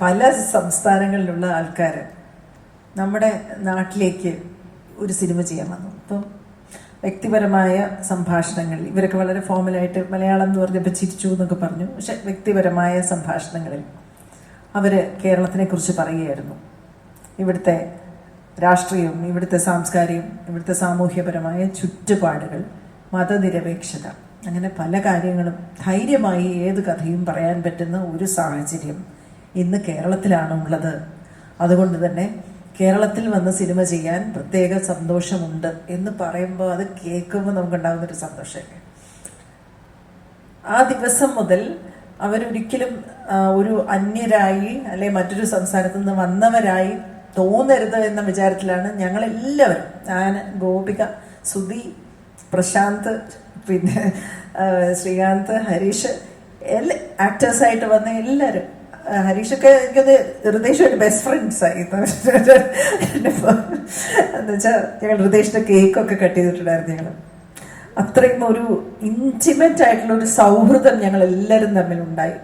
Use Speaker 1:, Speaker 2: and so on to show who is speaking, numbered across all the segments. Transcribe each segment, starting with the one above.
Speaker 1: പല സംസ്ഥാനങ്ങളിലുള്ള ആൾക്കാർ നമ്മുടെ നാട്ടിലേക്ക് ഒരു സിനിമ ചെയ്യാൻ വന്നു. അപ്പം വ്യക്തിപരമായ സംഭാഷണങ്ങളിൽ ഇവരൊക്കെ വളരെ ഫോമലായിട്ട് മലയാളം എന്ന് പറഞ്ഞപ്പോൾ ചിരിച്ചു എന്നൊക്കെ പറഞ്ഞു. പക്ഷെ വ്യക്തിപരമായ സംഭാഷണങ്ങളിൽ അവർ കേരളത്തിനെക്കുറിച്ച് പറയുകയായിരുന്നു. ഇവിടുത്തെ രാഷ്ട്രീയം, ഇവിടുത്തെ സാംസ്കാരികം, ഇവിടുത്തെ സാമൂഹ്യപരമായ ചുറ്റുപാടുകൾ, മതനിരപേക്ഷത, അങ്ങനെ പല കാര്യങ്ങളും ധൈര്യമായി ഏത് കഥയും പറയാൻ പറ്റുന്ന ഒരു സാഹചര്യം ഇന്ന് കേരളത്തിലാണ് ഉള്ളത്. അതുകൊണ്ട് തന്നെ കേരളത്തിൽ വന്ന് സിനിമ ചെയ്യാൻ പ്രത്യേക സന്തോഷമുണ്ട് എന്ന് പറയുമ്പോൾ അത് കേൾക്കുമ്പോൾ നമുക്കുണ്ടാകുന്നൊരു സന്തോഷമല്ലേ. ആ ദിവസം മുതൽ അവരൊരിക്കലും ഒരു അന്യരായി അല്ലെ മറ്റൊരു സംസ്ഥാനത്തു നിന്ന് വന്നവരായി തോന്നരുത് എന്ന വിചാരത്തിലാണ് ഞങ്ങളെല്ലാവരും. ഞാൻ, ഗോപിക, സുധി, പ്രശാന്ത്, പിന്നെ ശ്രീകാന്ത്, ഹരീഷ്, എല്ലാ ആക്ടേഴ്സായിട്ട് വന്ന എല്ലാവരും. ഹരീഷൊക്കെ എനിക്കത് ഹൃദയമായിട്ട് ബെസ്റ്റ് ഫ്രണ്ട്സായി. എന്നുവെച്ചാൽ ഞങ്ങൾ ഹൃദയയുടെ കേക്കൊക്കെ കട്ട് ചെയ്തിട്ടുണ്ടായിരുന്നു. ഞങ്ങൾ അത്രയും ഒരു ഇൻറ്റിമേറ്റ് ആയിട്ടുള്ള ഒരു സൗഹൃദം ഞങ്ങൾ എല്ലാവരും തമ്മിലുണ്ടായി.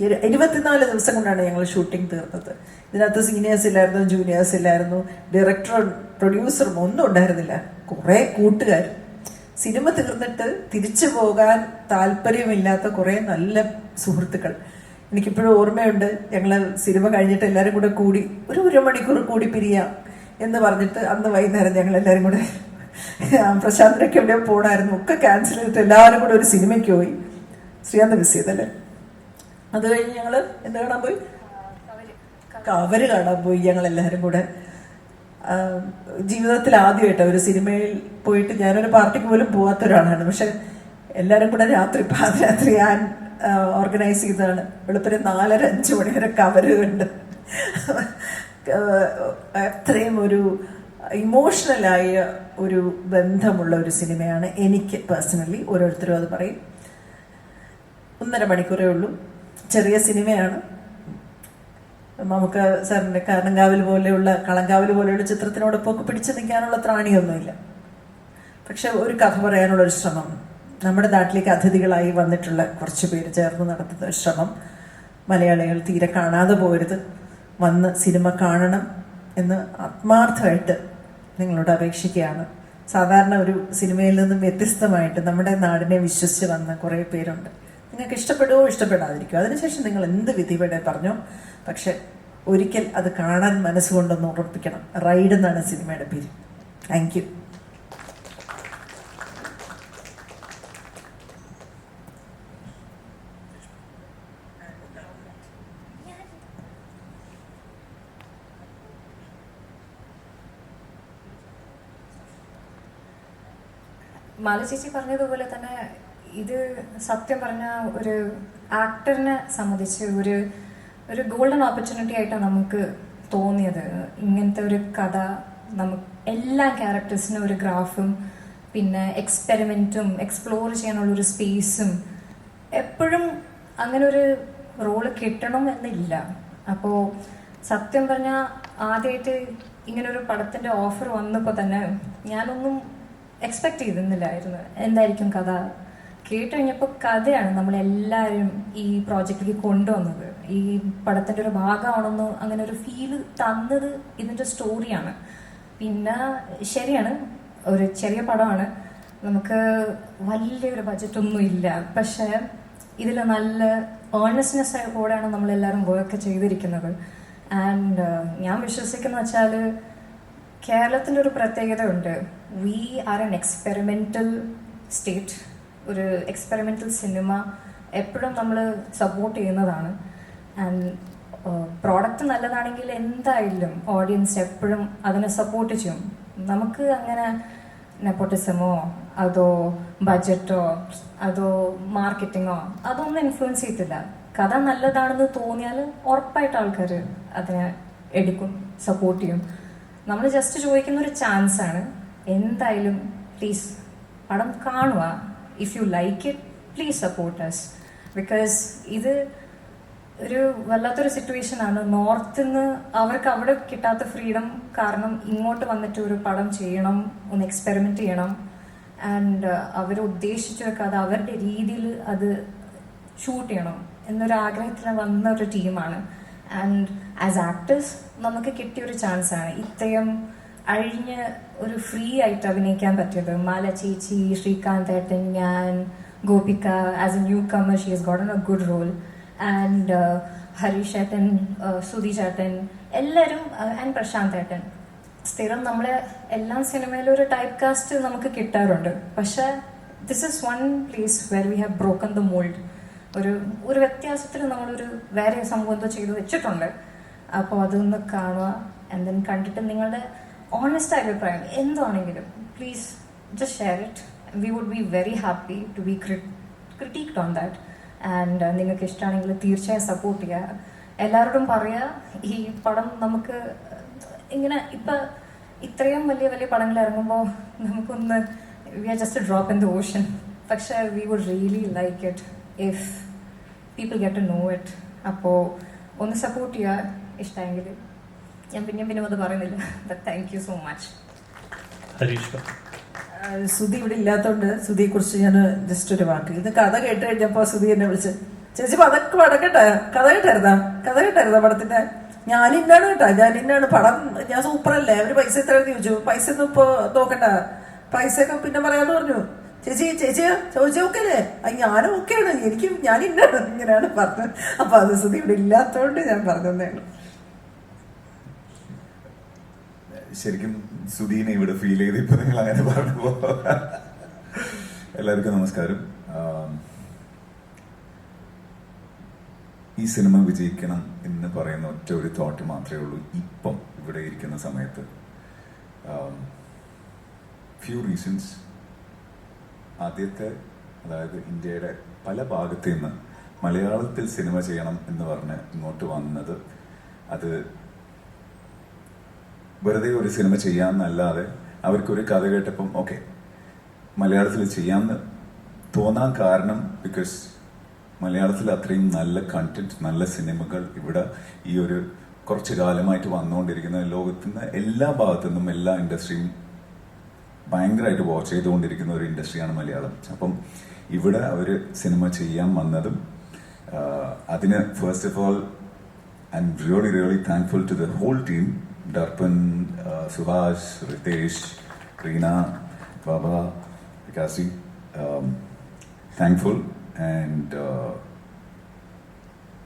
Speaker 1: 24 ദിവസം കൊണ്ടാണ് ഞങ്ങൾ ഷൂട്ടിംഗ് തീർന്നത്. ഇതിനകത്ത് സീനിയേഴ്സ് ഇല്ലായിരുന്നു, ജൂനിയേഴ്സ് ഇല്ലായിരുന്നു, ഡയറക്ടറും പ്രൊഡ്യൂസറും ഒന്നും ഉണ്ടായിരുന്നില്ല. കുറേ കൂട്ടുകാർ. സിനിമ തീർന്നിട്ട് തിരിച്ചു പോകാൻ താല്പര്യമില്ലാത്ത കുറേ നല്ല സുഹൃത്തുക്കൾ. എനിക്കിപ്പോഴും ഓർമ്മയുണ്ട്, ഞങ്ങൾ സിനിമ കഴിഞ്ഞിട്ട് എല്ലാവരും കൂടെ കൂടി ഒരു മണിക്കൂർ കൂടി പിരിയാം എന്ന് പറഞ്ഞിട്ട് അന്ന് വൈകുന്നേരം ഞങ്ങൾ എല്ലാവരും കൂടെ പ്രശാന്തിനൊക്കെ എവിടെയോ പോകണമായിരുന്നു, ഒക്കെ ക്യാൻസൽ ചെയ്തിട്ട് എല്ലാവരും കൂടെ ഒരു സിനിമയ്ക്ക് പോയി. ശ്രീകാന്ത് മിസ് ചെയ്തല്ലേ. അത് കഴിഞ്ഞ് ഞങ്ങൾ എന്ത് കാണാൻ പോയി? കവര് കാണാൻ പോയി ഞങ്ങളെല്ലാവരും കൂടെ. ജീവിതത്തിൽ ആദ്യമായിട്ട് ഒരു സിനിമയിൽ പോയിട്ട്, ഞാനൊരു പാർട്ടിക്ക് പോലും പോകാത്ത ഒരാളാണ്, പക്ഷെ എല്ലാവരും കൂടെ പാതിരാത്രി ഞാൻ ഓർഗനൈസ് ചെയ്തതാണ്. വെളുപ്പിന് 4-5 മണി വരെ കവര് കണ്ട് അത്രയും ഒരു ഇമോഷണലായ ഒരു ബന്ധമുള്ള ഒരു സിനിമയാണ് എനിക്ക് പേഴ്സണലി. ഓരോരുത്തരും അത് പറയും. 1.5 മണിക്കൂറേ ഉള്ളൂ. ചെറിയ സിനിമയാണ്. നമുക്ക് സാറിൻ്റെ കാരണങ്കാവിൽ പോലെയുള്ള, കളങ്കാവിൽ പോലെയുള്ള ചിത്രത്തിനോടൊപ്പം ഒക്കെ പിടിച്ചു നിൽക്കാനുള്ള ത്രാണിയൊന്നുമില്ല. പക്ഷെ ഒരു കഥ പറയാനുള്ളൊരു ശ്രമം, നമ്മുടെ നാട്ടിലേക്ക് അതിഥികളായി വന്നിട്ടുള്ള കുറച്ച് പേര് ചേർന്ന് നടത്തുന്ന ശ്രമം, മലയാളികൾ തീരെ കാണാതെ പോരുത്, വന്ന് സിനിമ കാണണം എന്ന് ആത്മാർത്ഥമായിട്ട് നിങ്ങളോട് അപേക്ഷിക്കുകയാണ്. സാധാരണ ഒരു സിനിമയിൽ നിന്നും വ്യത്യസ്തമായിട്ട് നമ്മുടെ നാടിനെ വിശ്വസിച്ച് വന്ന കുറേ പേരുണ്ട്. നിങ്ങൾക്ക് ഇഷ്ടപ്പെടുകയോ ഇഷ്ടപ്പെടാതിരിക്കുമോ, അതിനുശേഷം നിങ്ങൾ എന്ത് വിധി വേണേ പറഞ്ഞോ, പക്ഷെ ഒരിക്കൽ അത് കാണാൻ മനസ്സുകൊണ്ടൊന്ന് ഉറപ്പിക്കണം. റൈഡ് എന്നാണ് സിനിമയുടെ പേര്. Thank you.
Speaker 2: മാല ചേച്ചി പറഞ്ഞതുപോലെ തന്നെ ഇത് സത്യം പറഞ്ഞ ഒരു ആക്ടറിനെ സംബന്ധിച്ച് ഒരു ഗോൾഡൻ ഓപ്പർച്യൂണിറ്റി ആയിട്ടാണ് നമുക്ക് തോന്നിയത്. ഇങ്ങനത്തെ ഒരു കഥ, നമുക്ക് എല്ലാ ക്യാരക്ടേഴ്സിനും ഒരു ഗ്രാഫും പിന്നെ എക്സ്പെരിമെൻറ്റും എക്സ്പ്ലോർ ചെയ്യാനുള്ളൊരു സ്പേസും, എപ്പോഴും അങ്ങനെ ഒരു റോള് കിട്ടണം എന്നില്ല. അപ്പോൾ സത്യം പറഞ്ഞാൽ ആദ്യമായിട്ട് ഇങ്ങനൊരു പടത്തിൻ്റെ ഓഫർ വന്നപ്പോൾ തന്നെ ഞാനൊന്നും എക്സ്പെക്റ്റ് ചെയ്തിരുന്നില്ലായിരുന്നു എന്തായിരിക്കും കഥ. കേട്ട് കഴിഞ്ഞപ്പോൾ കഥയാണ് നമ്മളെല്ലാവരും ഈ പ്രോജക്റ്റിലേക്ക് കൊണ്ടുവന്നത്. ഈ പടത്തിൻ്റെ ഒരു ഭാഗമാണെന്ന് അങ്ങനെ ഒരു ഫീല് തന്നത് ഇതിൻ്റെ സ്റ്റോറിയാണ്. പിന്നെ ശരിയാണ്, ഒരു ചെറിയ പടമാണ്, നമുക്ക് വലിയൊരു ബഡ്ജറ്റൊന്നും ഇല്ല, പക്ഷേ ഇതിൽ നല്ല ഏർണസ്റ്റ്നെസ് കൂടെയാണ് നമ്മളെല്ലാവരും വർക്ക് ചെയ്തിരിക്കുന്നത്. ആൻഡ് ഞാൻ വിശ്വസിക്കുന്ന വെച്ചാൽ കേരളത്തിൻ്റെ ഒരു പ്രത്യേകത ഉണ്ട്. We are an experimental state. ഒരു എക്സ്പെരിമെൻ്റൽ സിനിമ എപ്പോഴും നമ്മൾ സപ്പോർട്ട് ചെയ്യുന്നതാണ്. ആൻഡ് പ്രോഡക്റ്റ് നല്ലതാണെങ്കിൽ എന്തായാലും ഓഡിയൻസ് എപ്പോഴും അതിനെ സപ്പോർട്ട് ചെയ്യും. നമുക്ക് അങ്ങനെ നെപ്പോട്ടിസമോ അതോ ബഡ്ജറ്റോ അതോ മാർക്കറ്റിങ്ങോ അതൊന്നും ഇൻഫ്ലുവൻസ് ചെയ്യത്തില്ല. കഥ നല്ലതാണെന്ന് തോന്നിയാൽ ഉറപ്പായിട്ട് ആൾക്കാർ അതിനെ എടുക്കും, സപ്പോർട്ട് ചെയ്യും. നമ്മൾ ജസ്റ്റ് ചോദിക്കുന്ന ഒരു ചാൻസാണ്. എന്തായാലും പ്ലീസ് പടം കാണുക. If you like it please support us. Because ഇത് ഒരു വല്ലാത്തൊരു സിറ്റുവേഷനാണ്. നോർത്തിൽ നിന്ന് അവർക്ക് അവിടെ കിട്ടാത്ത ഫ്രീഡം കാരണം ഇങ്ങോട്ട് വന്നിട്ട് ഒരു പടം ചെയ്യണം, ഒന്ന് എക്സ്പെരിമെൻറ്റ് ചെയ്യണം. ആൻഡ് അവർ ഉദ്ദേശിച്ചൊരു കഥ അവരുടെ രീതിയിൽ അത് ഷൂട്ട് ചെയ്യണം എന്നൊരു ആഗ്രഹത്തിൽ വന്ന ഒരു ടീമാണ്. ആൻഡ് ആസ് ആക്ടേഴ്സ് നമുക്ക് കിട്ടിയൊരു ചാൻസാണ് ഇത്രയും അഴിഞ്ഞ് ഒരു ഫ്രീ ആയിട്ട് അഭിനയിക്കാൻ പറ്റിയത്. മാല ചേച്ചി, ശ്രീകാന്ത് ഏട്ടൻ, ഞാൻ, Gopika as a newcomer, she has gotten a good role. And Harish ഏട്ടൻ, സുധി ചേട്ടൻ, എല്ലാവരും, ആൻഡ് പ്രശാന്ത് ഏട്ടൻ. സ്ഥിരം നമ്മളെ എല്ലാ സിനിമയിലും ഒരു ടൈപ്പ് കാസ്റ്റ് നമുക്ക് കിട്ടാറുണ്ട്. പക്ഷെ this is one place were we have broken the mould. ഒരു വ്യത്യാസത്തിൽ നമ്മളൊരു വേറെ സംഭവം എന്തോ ചെയ്ത് വെച്ചിട്ടുണ്ട്. അപ്പോൾ അതൊന്ന് കാണുക. ആൻഡ് ദെൻ കണ്ടിട്ട് നിങ്ങളുടെ ഓണസ്റ്റ് ആയ അഭിപ്രായം എന്താണെങ്കിലും please just share it. We would be very happy to be criticised on that. And നിങ്ങൾക്ക് ഇഷ്ടമാണെങ്കിൽ തീർച്ചയായും സപ്പോർട്ട് ചെയ്യുക. എല്ലാവരോടും പറയുക, ഈ പടം നമുക്ക് ഇങ്ങനെ ഇപ്പം ഇത്രയും വലിയ വലിയ പടങ്ങൾ ഇറങ്ങുമ്പോൾ നമുക്കൊന്ന് we are just drop in the ocean. പക്ഷേ we would really like it if people get to know it. അപ്പോൾ ഒന്ന് സപ്പോർട്ട് ചെയ്യുക ഇഷ്ടമെങ്കിൽ. ഞാൻ പിന്നെയും അത് പറയുന്നില്ല. But thank you so much.
Speaker 1: Sudhi ഇവിടെ ഇല്ലാത്തതുകൊണ്ട് സുധിയെ കുറിച്ച് ഞാൻ ജസ്റ്റ് ഒരു വാക്ക്. ഇത് കഥ കേട്ട് കഴിഞ്ഞപ്പോൾ സുധി എന്നെ വിളിച്ച്, ചേച്ചി പതൊക്കെ പടക്കട്ടെ, കഥ കേട്ടായിരുന്നാ പടത്തിന്റെ? ഞാൻ ഇന്നാണ് കേട്ടാ, ഞാൻ ഇന്നാണ് പടം, ഞാൻ സൂപ്പറല്ലേ, അവര് പൈസ എത്ര ചോദിച്ചു, പൈസ ഒന്നും ഇപ്പൊ നോക്കണ്ട, പൈസയൊക്കെ പിന്നെ പറയാന്ന് പറഞ്ഞു. ചേച്ചിയാ ചോദിച്ചാൽ ഓക്കെ അല്ലേ? ഞാനും ഓക്കെയാണ്, ഞാൻ ഇന്നാണ്, ഇങ്ങനെയാണ് പറഞ്ഞത്. അപ്പൊ അത് സുധി ഇവിടെ ഇല്ലാത്തതുകൊണ്ട് ഞാൻ പറഞ്ഞതേ ഉള്ളൂ.
Speaker 3: ശരിക്കും സുധീനെ ഇവിടെ ഫീൽ ചെയ്ത് ഇപ്പൊ നിങ്ങൾ അങ്ങനെ പറഞ്ഞപ്പോ എല്ലാവർക്കും നമസ്കാരം. ഈ സിനിമ വിജയിക്കണം എന്ന് പറയുന്ന ഒറ്റ ഒരു തോട്ട് മാത്രമേ ഉള്ളൂ ഇപ്പം ഇവിടെ ഇരിക്കുന്ന സമയത്ത്. Few reasons. ആദ്യത്തെ, അതായത് ഇന്ത്യയുടെ പല ഭാഗത്തു നിന്ന് മലയാളത്തിൽ സിനിമ ചെയ്യണം എന്ന് പറഞ്ഞ് ഇങ്ങോട്ട് വന്നത്, അത് വെറുതെ ഒരു സിനിമ ചെയ്യാമെന്നല്ലാതെ അവർക്കൊരു കഥ കേട്ടപ്പം ഓക്കെ മലയാളത്തിൽ ചെയ്യാമെന്ന് തോന്നാൻ കാരണം ബിക്കോസ് മലയാളത്തിൽ അത്രയും നല്ല കണ്ടന്റ്, നല്ല സിനിമകൾ ഇവിടെ ഈ ഒരു കുറച്ച് കാലമായിട്ട് വന്നുകൊണ്ടിരിക്കുന്ന, ലോകത്തിന് എല്ലാ ഭാഗത്തു നിന്നും എല്ലാ ഇൻഡസ്ട്രിയും ഭയങ്കരമായിട്ട് വാച്ച് ചെയ്തുകൊണ്ടിരിക്കുന്ന ഒരു ഇൻഡസ്ട്രിയാണ് മലയാളം. അപ്പം ഇവിടെ അവർ സിനിമ ചെയ്യാൻ വന്നതും അതിന് first of all I am really thankful to the whole team. Darpan, Subhash, Ritesh, Reena, Baba, Vikasi. Thankful, and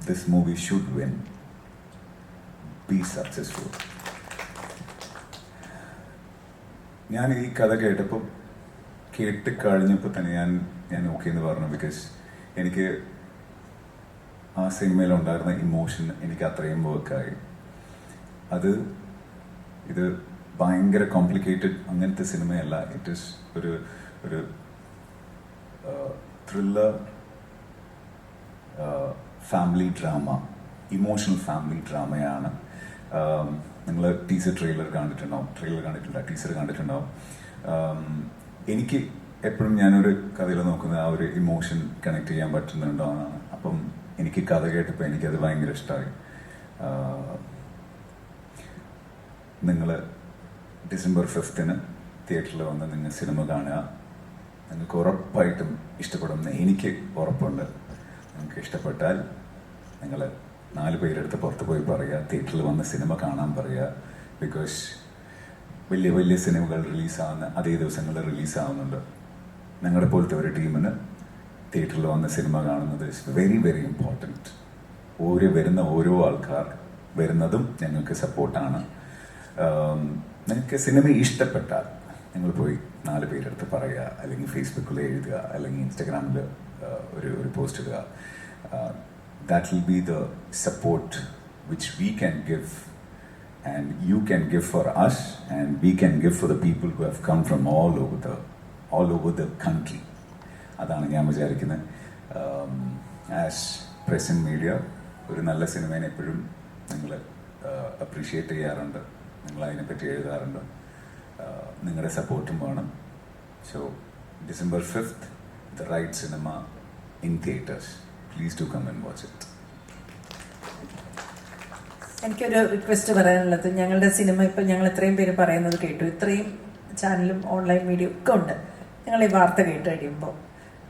Speaker 3: this movie should win. Be successful. ഞാൻ ഈ കഥ കേട്ടപ്പോൾ കേട്ട് കഴിഞ്ഞപ്പോൾ തന്നെ ഞാൻ ഓക്കെ എന്ന് പറഞ്ഞു. ബിക്കോസ് എനിക്ക് ആ സിനിമയിലുണ്ടായിരുന്ന ഇമോഷൻ എനിക്ക് അത്രയും വർക്കായി. ഇത് ഭയങ്കര കോംപ്ലിക്കേറ്റഡ് അങ്ങനത്തെ സിനിമയല്ല. ഇറ്റ് ഈസ് ഒരു thriller family drama, emotional family ഡ്രാമയാണ്. നിങ്ങൾ ടീസർ കണ്ടിട്ടുണ്ടാവും. എനിക്ക് എപ്പോഴും ഞാനൊരു കഥയിൽ നോക്കുന്നത് ആ ഒരു ഇമോഷൻ കണക്ട് ചെയ്യാൻ പറ്റുന്നുണ്ടോ എന്നാണ്. അപ്പം എനിക്ക് കഥ കേട്ടപ്പോൾ എനിക്കത് ഭയങ്കര ഇഷ്ടമായി. നിങ്ങൾ ഡിസംബർ 5 തിയേറ്ററിൽ വന്ന് നിങ്ങൾ സിനിമ കാണുക. നിങ്ങൾക്ക് ഉറപ്പായിട്ടും ഇഷ്ടപ്പെടുമെന്ന് എനിക്ക് ഉറപ്പുണ്ട്. നിങ്ങൾക്ക് ഇഷ്ടപ്പെട്ടാൽ നിങ്ങൾ 4 പേരെടുത്ത് പുറത്ത് പോയി പറയുക, തിയേറ്ററിൽ വന്ന് സിനിമ കാണാൻ പറയുക. ബിക്കോസ് വലിയ വലിയ സിനിമകൾ റിലീസാവുന്ന അതേ ദിവസങ്ങളിൽ റിലീസാവുന്നുണ്ട്. ഞങ്ങളുടെ പോലത്തെ ഒരു ടീമിന് തിയേറ്ററിൽ വന്ന് സിനിമ കാണുന്നത് ഇസ് വെരി വെരി ഇമ്പോർട്ടൻറ്റ്. വരുന്ന ഓരോ ആൾക്കാർ വരുന്നതും ഞങ്ങൾക്ക് സപ്പോർട്ടാണ്. നിങ്ങൾക്ക് സിനിമ ഇഷ്ടപ്പെട്ടാൽ നിങ്ങൾ പോയി 4 പേരെടുത്ത് പറയുക, അല്ലെങ്കിൽ ഫേസ്ബുക്കിൽ എഴുതുക, അല്ലെങ്കിൽ ഇൻസ്റ്റഗ്രാമിൽ ഒരു പോസ്റ്റ് ഇടുക. That will be the support which we can give and you can give for us and we can give for the people who have come from all over the country. അതാണ് ഞാൻ വിചാരിക്കുന്നത്. As present media ഒരു നല്ല സിനിമേനെ എപ്പോഴും നിങ്ങൾ appreciate ചെയ്യാറുണ്ട്, നിങ്ങൾ അതിനെപ്പറ്റി എഴുതാറുണ്ട്. നിങ്ങളുടെ സപ്പോർട്ടും വേണം. So December 5th, The Right Cinema in theaters. Please do come and watch it.
Speaker 1: എനിക്കൊരു റിക്വസ്റ്റ് പറയാനുള്ളത്, ഞങ്ങളുടെ സിനിമ ഇപ്പം ഞങ്ങൾ ഇത്രയും പേര് പറയുന്നത് കേട്ടു, ഇത്രയും ചാനലും ഓൺലൈൻ മീഡിയ ഒക്കെ ഉണ്ട്. നിങ്ങൾ ഈ വാർത്ത കേട്ട് കഴിയുമ്പോൾ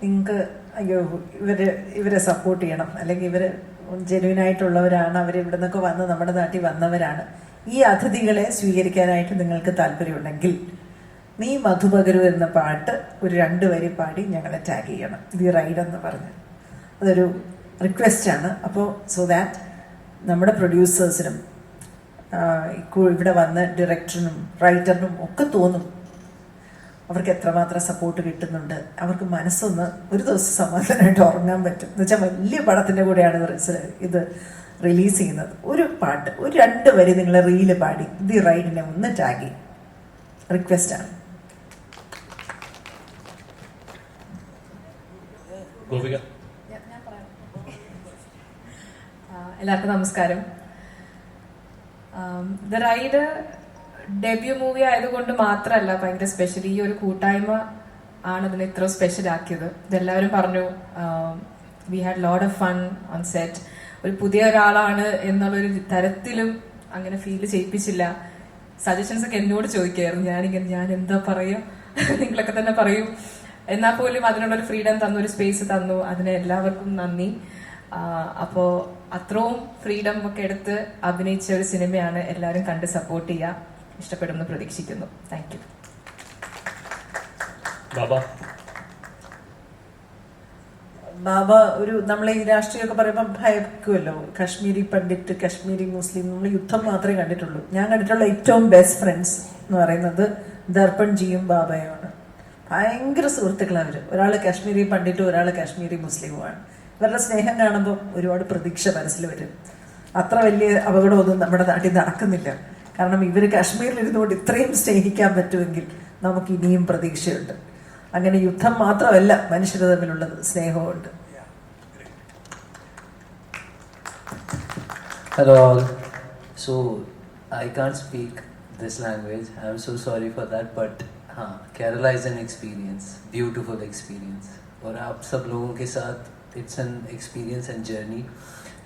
Speaker 1: നിങ്ങൾക്ക് അയ്യോ ഇവരെ സപ്പോർട്ട് ചെയ്യണം, അല്ലെങ്കിൽ ജെന്യൂനായിട്ടുള്ളവരാണ്, അവരിവിടെ നിന്നൊക്കെ വന്ന് നമ്മുടെ നാട്ടിൽ വന്നവരാണ്. ഈ അതിഥികളെ സ്വീകരിക്കാനായിട്ട് നിങ്ങൾക്ക് താല്പര്യമുണ്ടെങ്കിൽ നീ മധുപകരു എന്ന പാട്ട് ഒരു 2 വരി പാടി ഞങ്ങളെ ടാഗ് ചെയ്യണം, ദി റൈഡ് എന്ന് പറഞ്ഞ്. അതൊരു റിക്വസ്റ്റാണ്. അപ്പോൾ സോ ദാറ്റ് നമ്മുടെ പ്രൊഡ്യൂസേഴ്സിനും ഇവിടെ വന്ന് ഡയറക്ടറിനും റൈറ്ററിനും ഒക്കെ തോന്നും അവർക്ക് എത്രമാത്രം സപ്പോർട്ട് കിട്ടുന്നുണ്ട്, അവർക്ക് മനസ്സൊന്ന് ഒരു ദിവസം സമാധാനമായിട്ട് ഉറങ്ങാൻ പറ്റും. എന്ന് വെച്ചാൽ വലിയ പടത്തിൻ്റെ കൂടെയാണ് ഇത് റിലീസ് ചെയ്യുന്നത്. ഒരു പാട്ട് ഒരു 2 വരി നിങ്ങൾ റീല് പാടി ദി റൈഡിനെ ഒന്ന് ടാഗ് ചെയ്യും, റിക്വസ്റ്റാണ്.
Speaker 4: എല്ലാവർക്കും നമസ്കാരം. ദ റൈഡ് ഡെബ്യൂ മൂവി ആയതുകൊണ്ട് മാത്രമല്ല ഭയങ്കര സ്പെഷ്യൽ, ഈ ഒരു കൂട്ടായ്മ ആണ് ഇതിനെ ഇത്ര സ്പെഷ്യൽ ആക്കിയത്. ഇതെല്ലാവരും പറഞ്ഞു, we had lot of fun on set. ഒരു പുതിയ ഒരാളാണ് എന്നുള്ളൊരു തരത്തിലും അങ്ങനെ ഫീൽ ചെയ്യിപ്പിച്ചില്ല. സജഷൻസ് ഒക്കെ എന്നോട് ചോദിക്കായിരുന്നു, ഞാൻ എന്താ പറയുക, നിങ്ങളൊക്കെ തന്നെ പറയൂ. എന്നാൽ പോലും അതിനുള്ളൊരു ഫ്രീഡം തന്നു, ഒരു സ്പേസ് തന്നു, അതിന് എല്ലാവർക്കും നന്ദി. അപ്പോൾ അത്രയും ഫ്രീഡം ഒക്കെ എടുത്ത് അഭിനയിച്ച ഒരു സിനിമയാണ്. എല്ലാവരും കണ്ട് സപ്പോർട്ട് ചെയ്യുക, ഇഷ്ടപ്പെടുമെന്ന് പ്രതീക്ഷിക്കുന്നു. Thank you.
Speaker 1: ബാബ ഒരു നമ്മളെ ഈ രാഷ്ട്രീയമൊക്കെ പറയുമ്പോൾ ഭയക്കുമല്ലോ, കാശ്മീരി പണ്ഡിറ്റ്, കാശ്മീരി മുസ്ലിം, നമ്മൾ യുദ്ധം മാത്രമേ കണ്ടിട്ടുള്ളൂ. ഞാൻ കണ്ടിട്ടുള്ള ഏറ്റവും ബെസ്റ്റ് ഫ്രണ്ട്സ് എന്ന് പറയുന്നത് ദർപ്പൺജിയും ബാബയുമാണ്. ഭയങ്കര സുഹൃത്തുക്കളാണ് അവർ. ഒരാൾ കാശ്മീരി പണ്ഡിറ്റും ഒരാൾ കാശ്മീരി മുസ്ലിമുമാണ്. ഇവരുടെ സ്നേഹം കാണുമ്പോൾ ഒരുപാട് പ്രതീക്ഷ മനസ്സിൽ വരും. അത്ര വലിയ അപകടമൊന്നും നമ്മുടെ നാട്ടിൽ നടക്കുന്നില്ല. കാരണം ഇവർ കാശ്മീരിലിരുന്നുകൊണ്ട് ഇത്രയും സ്നേഹിക്കാൻ പറ്റുമെങ്കിൽ നമുക്ക് ഇനിയും പ്രതീക്ഷയുണ്ട്. അങ്ങനെ യുദ്ധം മാത്രമല്ല മനുഷ്യർ തമ്മിലുള്ളത്, സ്നേഹമുണ്ട്.
Speaker 5: Hello all. So I can't speak this language. I'm so sorry for that. But Kerala is an experience, beautiful experience. और आप सब लोगों के साथ it's an experience and journey.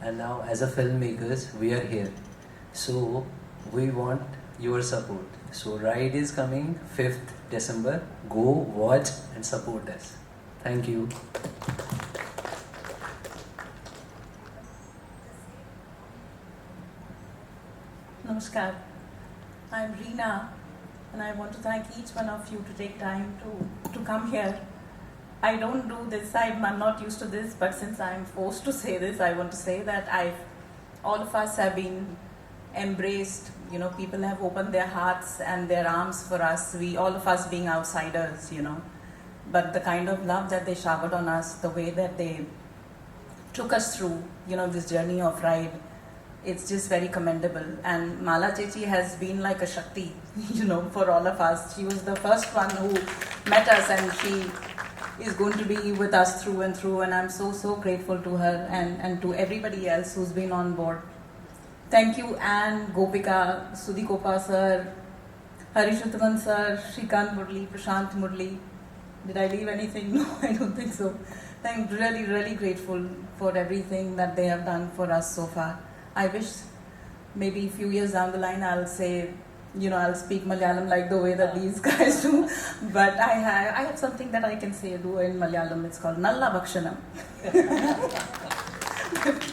Speaker 5: And now as a filmmakers we are here. So we want your support. So Ride is coming 5th December. Go watch and support us. Thank you.
Speaker 6: Namaskar. I'm Reena, and I want to thank each one of you to take time to come here. I don't do this, I'm not used to this, but since I'm forced to say this, I want to say that all of us have been embraced. You know, people have opened their hearts and their arms for us. All of us being outsiders, you know, but the kind of love that they showered on us, the way that they took us through, you know, this journey of Ride, it's just very commendable. And Mala Chechi has been like a Shakti, you know, for all of us. She was the first one who met us, and she is going to be with us through and through, and I'm so grateful to her and to everybody else who's been on board. Thank you, Anne, Gopika, Sudhikopa sir, Harish Uttaman sir, Shrikant Murli, Prashant Murli. Did I leave anything? No, I don't think so. I'm really grateful for everything that they have done for us so far. I wish maybe a few years down the line I'll say, you know, I'll speak Malayalam like the way that these guys do. But I have something that I can do in Malayalam. It's called Nalla Bhakshanam.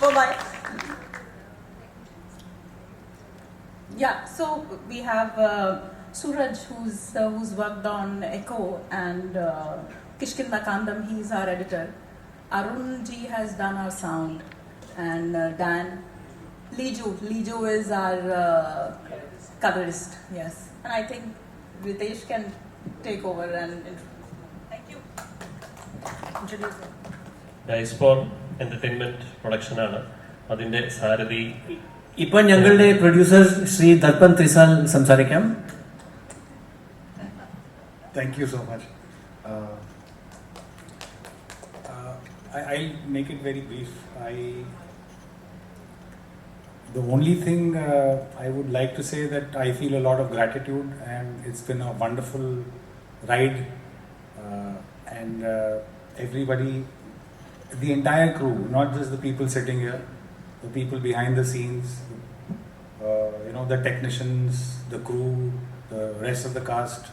Speaker 6: Bye-bye. Yeah, so we have Suraj who's worked on Echo and Kishkinda Kandam, he's our editor. Arun ji has done our sound, and Dan. Liju is our colorist, yes. And I think Ritesh can take over and thank you. Introduce him.
Speaker 7: ഡൈസ്പോർ entertainment production ആണ് അതിന്റെ സാരഥി.
Speaker 8: ഇപ്പോൾ ഞങ്ങളുടെ producer Shri Darpan ത്രിസാൽ സംസാരിക്കാം.
Speaker 9: Thank you so much. I'll make it very brief. The only thing I would like to say that I feel a lot of gratitude, and it's been a wonderful ride, and everybody, the entire crew, not just the people sitting here, the people behind the scenes, you know, the technicians, the crew, the rest of the cast,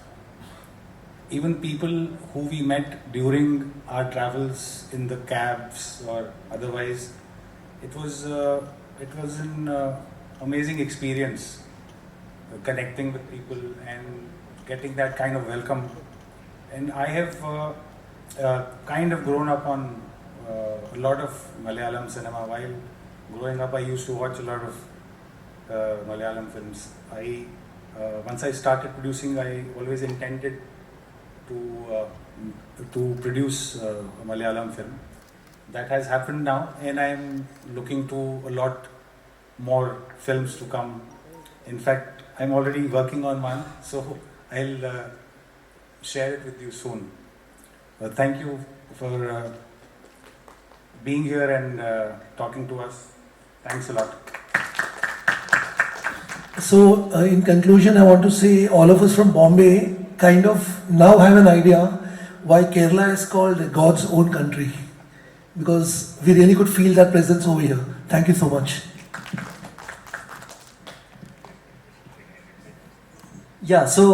Speaker 9: even people who we met during our travels in the cabs or otherwise, it was an amazing experience, connecting with people and getting that kind of welcome. And I have kind of grown up on a lot of Malayalam cinema. While growing up, I used to watch a lot of Malayalam films. Once I started producing, I always intended to produce a Malayalam film. That has happened now, and I'm looking to a lot more films to come. In fact, I'm already working on one, so I'll share it with you soon. Thank you for being here and talking to us. Thanks a lot.
Speaker 10: So, in conclusion, I want to say all of us from Bombay kind of now have an idea why Kerala is called God's own country, because we really could feel that presence over here. Thank you so much.
Speaker 8: Yeah, so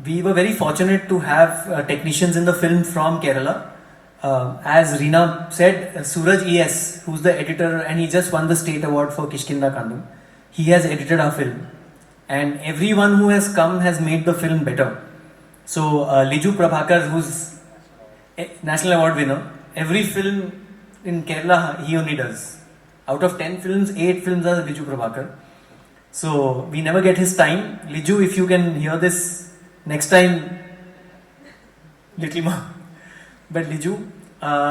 Speaker 8: we were very fortunate to have technicians in the film from Kerala. As Reena said, Suraj ES, who's the editor, and he just won the state award for Kishkinda Kandam. He has edited our film, and everyone who has come has made the film better. So Liju Prabhakar, who's a national award winner, every film in Kerala he only does. Out of 10 films, 8 films are Liju Prabhakar. So we never get his time. Liju, if you can hear this next time, little more. But Liju,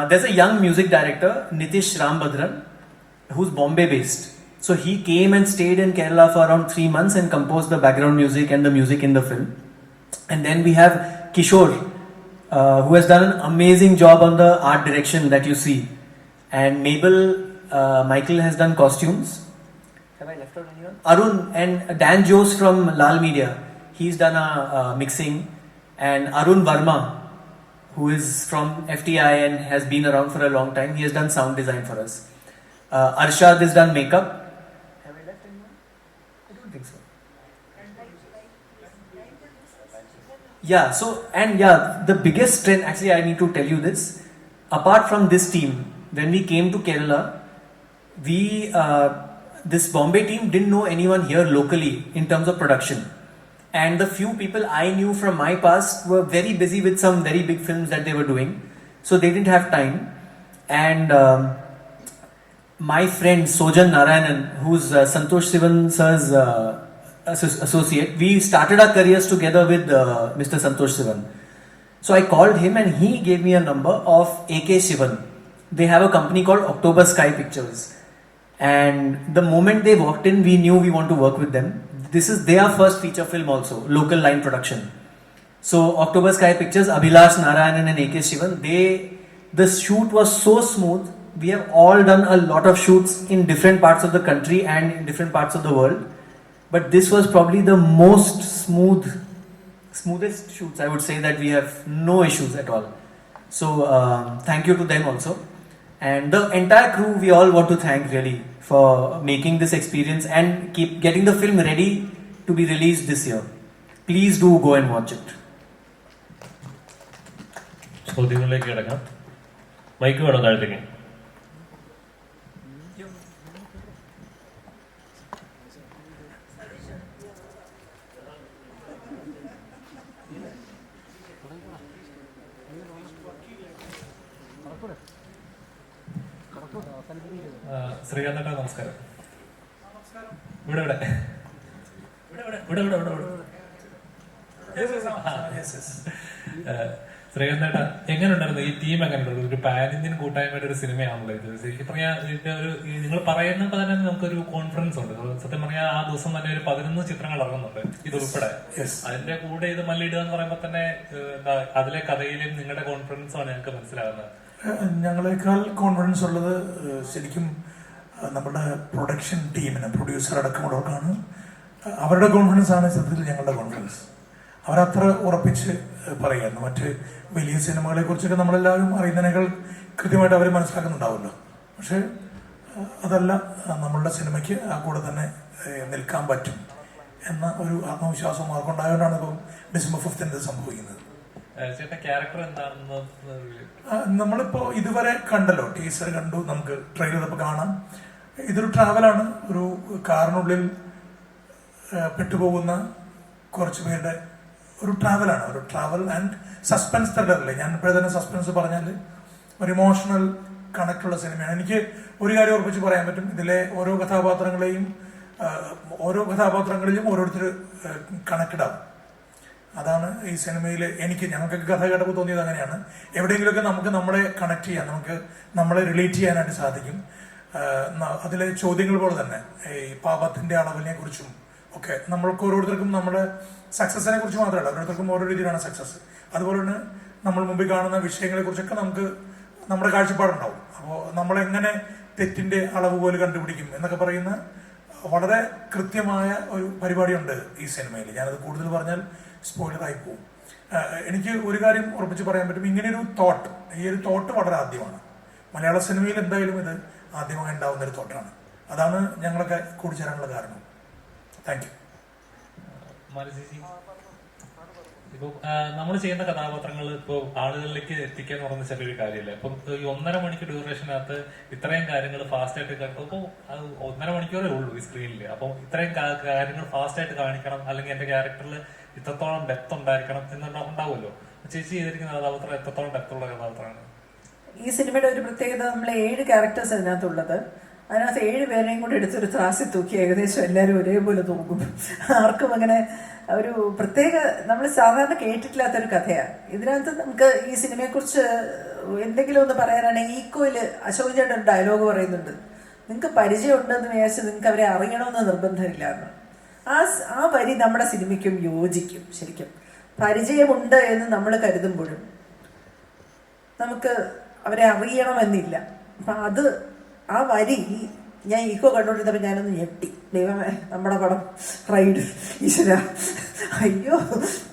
Speaker 8: there's a young music director, Nitish Rambhadran, who's Bombay based. So he came and stayed in Kerala for around 3 months and composed the background music and the music in the film. And then we have Kishore, who has done an amazing job on the art direction that you see. And Michael has done costumes. Have I left out anyone? Arun and Dan Jose from Lal Media, he's done a mixing. And Arun Verma, who is from FTI and has been around for a long time, he has done sound design for us. Arshad has done makeup. Have I left anyone? I don't think so. Yeah, so, and yeah, the biggest strength, actually I need to tell you this, apart from this team, when we came to Kerala, this Bombay team didn't know anyone here locally in terms of production. And the few people I knew from my past were very busy with some very big films that they were doing. So they didn't have time. And my friend Sojan Narayanan, who's Santosh Sivan sir's associate, we started our careers together with Mr. Santosh Sivan. So I called him and he gave me a number of AK Sivan. They have a company called October Sky Pictures. And the moment they walked in, we knew we want to work with them. This is their first feature film also, local line production. So October Sky Pictures, Abhilash Narayanan and AK Sivan, the shoot was so smooth. We have all done a lot of shoots in different parts of the country and in different parts of the world. But this was probably the most smoothest shoots, I would say, that we have no issues at all. So thank you to them also. And the entire crew, we all want to thank really for making this experience and keep getting the film ready to be released this year. Please do go and watch it.
Speaker 7: ചോദ്യങ്ങളിലേക്ക് കിടക്കാം. Mic വേണോ താഴത്തേക്ക്? ശ്രീകാന്ത നമസ്കാരം. ഇവിടെ ഇവിടെ ഇവിടെ ഇവിടെ ഇവിടെ ശ്രീകാന്തേട്ട, എങ്ങനെയുണ്ടായിരുന്നു ഈ ടീം? എങ്ങനെയുണ്ടായിരുന്നു? ഒരു പാൻ ഇന്ത്യൻ കൂട്ടായ്മയുടെ ഒരു സിനിമയാണല്ലോ ഇത്. ശരിക്കും പറഞ്ഞാൽ ഇതിന്റെ ഒരു നിങ്ങൾ പറയുന്നപ്പോൾ തന്നെ നമുക്കൊരു കോൺഫിഡൻസ് ഉണ്ട്. സത്യം പറഞ്ഞാൽ ആ ദിവസം തന്നെ ഒരു 11 ചിത്രങ്ങൾ ഇറങ്ങുന്നുണ്ട് ഇതുൾപ്പെടെ. അതിന്റെ കൂടെ ഇത് മല്ലിടുക എന്ന് പറയുമ്പോൾ തന്നെ എന്താ അതിലെ കഥയിലും നിങ്ങളുടെ കോൺഫിഡൻസ് ആണ് ഞങ്ങൾക്ക് മനസ്സിലാകുന്നത്.
Speaker 11: ഞങ്ങളെക്കാൾ കോൺഫിഡൻസ് ഉള്ളത് ശരിക്കും നമ്മുടെ പ്രൊഡക്ഷൻ ടീമിന്, പ്രൊഡ്യൂസർ അടക്കമുള്ളവർക്കാണ്. അവരുടെ കോൺഫിഡൻസ് ആണ് സത്യത്തിൽ ഞങ്ങളുടെ കോൺഫിഡൻസ്. അവരത്ര ഉറപ്പിച്ച് പറയുമായിരുന്നു. മറ്റ് വലിയ സിനിമകളെ കുറിച്ചൊക്കെ നമ്മളെല്ലാവരും അറിയുന്നതിനേക്കാൾ കൃത്യമായിട്ട് അവർ മനസ്സിലാക്കുന്നുണ്ടാവുമല്ലോ. പക്ഷെ അതല്ല, നമ്മളുടെ സിനിമയ്ക്ക് ആ കൂടെ തന്നെ നിൽക്കാൻ പറ്റും എന്ന ഒരു ആത്മവിശ്വാസം അവർക്കുണ്ടായതുകൊണ്ടാണ് ഇപ്പം December 5th സംഭവിക്കുന്നത്.
Speaker 7: ചേട്ടൻ ക്യാരക്ടർ എന്താണെന്ന്
Speaker 11: നമ്മളിപ്പോ ഇതുവരെ കണ്ടല്ലോ, ടീസർ കണ്ടു, നമുക്ക് ട്രെയിലർ ഇപ്പൊ കാണാം. ഇതൊരു ട്രാവലാണ്, ഒരു കാറിനുള്ളിൽ പെട്ടുപോകുന്ന കുറച്ച് പേരുടെ ഒരു ട്രാവലാണ്. ഒരു ട്രാവൽ ആൻഡ് സസ്പെൻസ് ത്രില്ലറല്ലേ. ഞാൻ ഇപ്പോഴേ തന്നെ സസ്പെൻസ് പറഞ്ഞാൽ ഒരു ഇമോഷണൽ കണക്റ്റുള്ള സിനിമയാണ്. എനിക്ക് ഒരു കാര്യം ഉറപ്പിച്ച് പറയാൻ പറ്റും, ഇതിലെ ഓരോ കഥാപാത്രങ്ങളിലും ഓരോരുത്തർ കണക്റ്റഡ് ആവും. അതാണ് ഈ സിനിമയിൽ ഞങ്ങൾക്കൊക്കെ കഥ കേട്ടപ്പോൾ തോന്നിയത് അങ്ങനെയാണ്. എവിടെയെങ്കിലുമൊക്കെ നമുക്ക് നമ്മളെ കണക്ട് ചെയ്യാൻ, നമ്മളെ റിലേറ്റ് ചെയ്യാനായിട്ട് സാധിക്കും. അതിലെ ചോദ്യങ്ങൾ പോലെ തന്നെ ഈ പാപത്തിന്റെ അളവിനെ കുറിച്ചും ഒക്കെ നമ്മൾക്ക് ഓരോരുത്തർക്കും നമ്മുടെ സക്സസിനെ കുറിച്ച് മാത്രമല്ല, ഓരോരുത്തർക്കും ഓരോ രീതിയിലാണ് സക്സസ്. അതുപോലെ തന്നെ നമ്മൾ മുമ്പിൽ കാണുന്ന വിഷയങ്ങളെ കുറിച്ചൊക്കെ നമുക്ക് നമ്മുടെ കാഴ്ചപ്പാടുണ്ടാവും. അപ്പോൾ നമ്മളെങ്ങനെ തെറ്റിന്റെ അളവ് പോലെ കണ്ടുപിടിക്കും എന്നൊക്കെ പറയുന്ന വളരെ കൃത്യമായ ഒരു പരിപാടിയുണ്ട് ഈ സിനിമയിൽ. ഞാനത് കൂടുതൽ പറഞ്ഞാൽ സ്പോയിലറായി പോകും. എനിക്ക് ഒരു കാര്യം ഉറപ്പിച്ച് പറയാൻ പറ്റും, ഇങ്ങനെയൊരു ഈ ഒരു തോട്ട് വളരെ ആദ്യമാണ് മലയാള സിനിമയിൽ. എന്തായാലും ഇത് ആദ്യമായി ഉണ്ടാവുന്ന ഒരു തോട്ടാണ്. അതാണ് ഞങ്ങളൊക്കെ കൂടിച്ചേരാനുള്ള കാരണം. Thank you.
Speaker 7: ഇപ്പൊ നമ്മൾ ചെയ്യുന്ന കഥാപാത്രങ്ങൾ ഇപ്പോൾ ആളുകളിലേക്ക് എത്തിക്കാൻ പറഞ്ഞ ചെറിയൊരു കാര്യമല്ല. ഇപ്പം ഈ 1.5 മണിക്കൂർ ഡ്യൂറേഷനകത്ത് ഇത്രയും കാര്യങ്ങൾ ഫാസ്റ്റ് ആയിട്ട് ഇപ്പോൾ 1.5 മണിക്കൂറേ ഉള്ളൂ ഈ സ്ക്രീനിൽ. അപ്പോൾ ഇത്രയും കാര്യങ്ങൾ ഫാസ്റ്റ് ആയിട്ട് കാണിക്കണം, അല്ലെങ്കിൽ എന്റെ ക്യാരക്ടറിൽ ഇത്രത്തോളം ഡെപ്ത് ഉണ്ടായിരിക്കണം എന്നുണ്ടാവുമല്ലോ. ചേച്ചി ചെയ്തിരിക്കുന്ന കഥാപാത്രം എത്രത്തോളം ഡെപ്തുള്ള കഥാപാത്രമാണ്?
Speaker 1: ഈ സിനിമയുടെ ഒരു പ്രത്യേകത, നമ്മൾ 7 ക്യാരക്ടേഴ്സ് അതിനകത്തുള്ളത്. അതിനകത്ത് 7 പേരെയും കൂടി എടുത്തൊരു ത്രാസിൽ തൂക്കി ഏകദേശം എല്ലാവരും ഒരേപോലെ തൂക്കും. ആർക്കും അങ്ങനെ ഒരു പ്രത്യേക, നമ്മൾ സാധാരണ കേട്ടിട്ടില്ലാത്തൊരു കഥയാണ്. ഇതിനകത്ത് നമുക്ക് ഈ സിനിമയെക്കുറിച്ച് എന്തെങ്കിലും ഒന്ന് പറയാനാണെങ്കിൽ ഈക്കോയിൽ അശോക് ചേട്ടൻ ഒരു ഡയലോഗ് പറയുന്നുണ്ട്, നിങ്ങൾക്ക് പരിചയമുണ്ടെന്ന് വിചാരിച്ച് നിങ്ങൾക്ക് അവരെ അറിയണമെന്ന് നിർബന്ധമില്ല എന്ന്. ആ വരി നമ്മുടെ സിനിമയ്ക്കും യോജിക്കും. ശരിക്കും പരിചയമുണ്ട് എന്ന് നമ്മൾ കരുതുമ്പോഴും നമുക്ക് അവരെ അറിയണമെന്നില്ല. അപ്പം ആ വരി ഞാൻ ഈക്കോ കണ്ടുകൊണ്ടിരുന്നപ്പോൾ ഞാനൊന്ന് ഞെട്ടി. ദൈവമേ, നമ്മുടെ പടം റൈഡ്, ഈശ്വര, അയ്യോ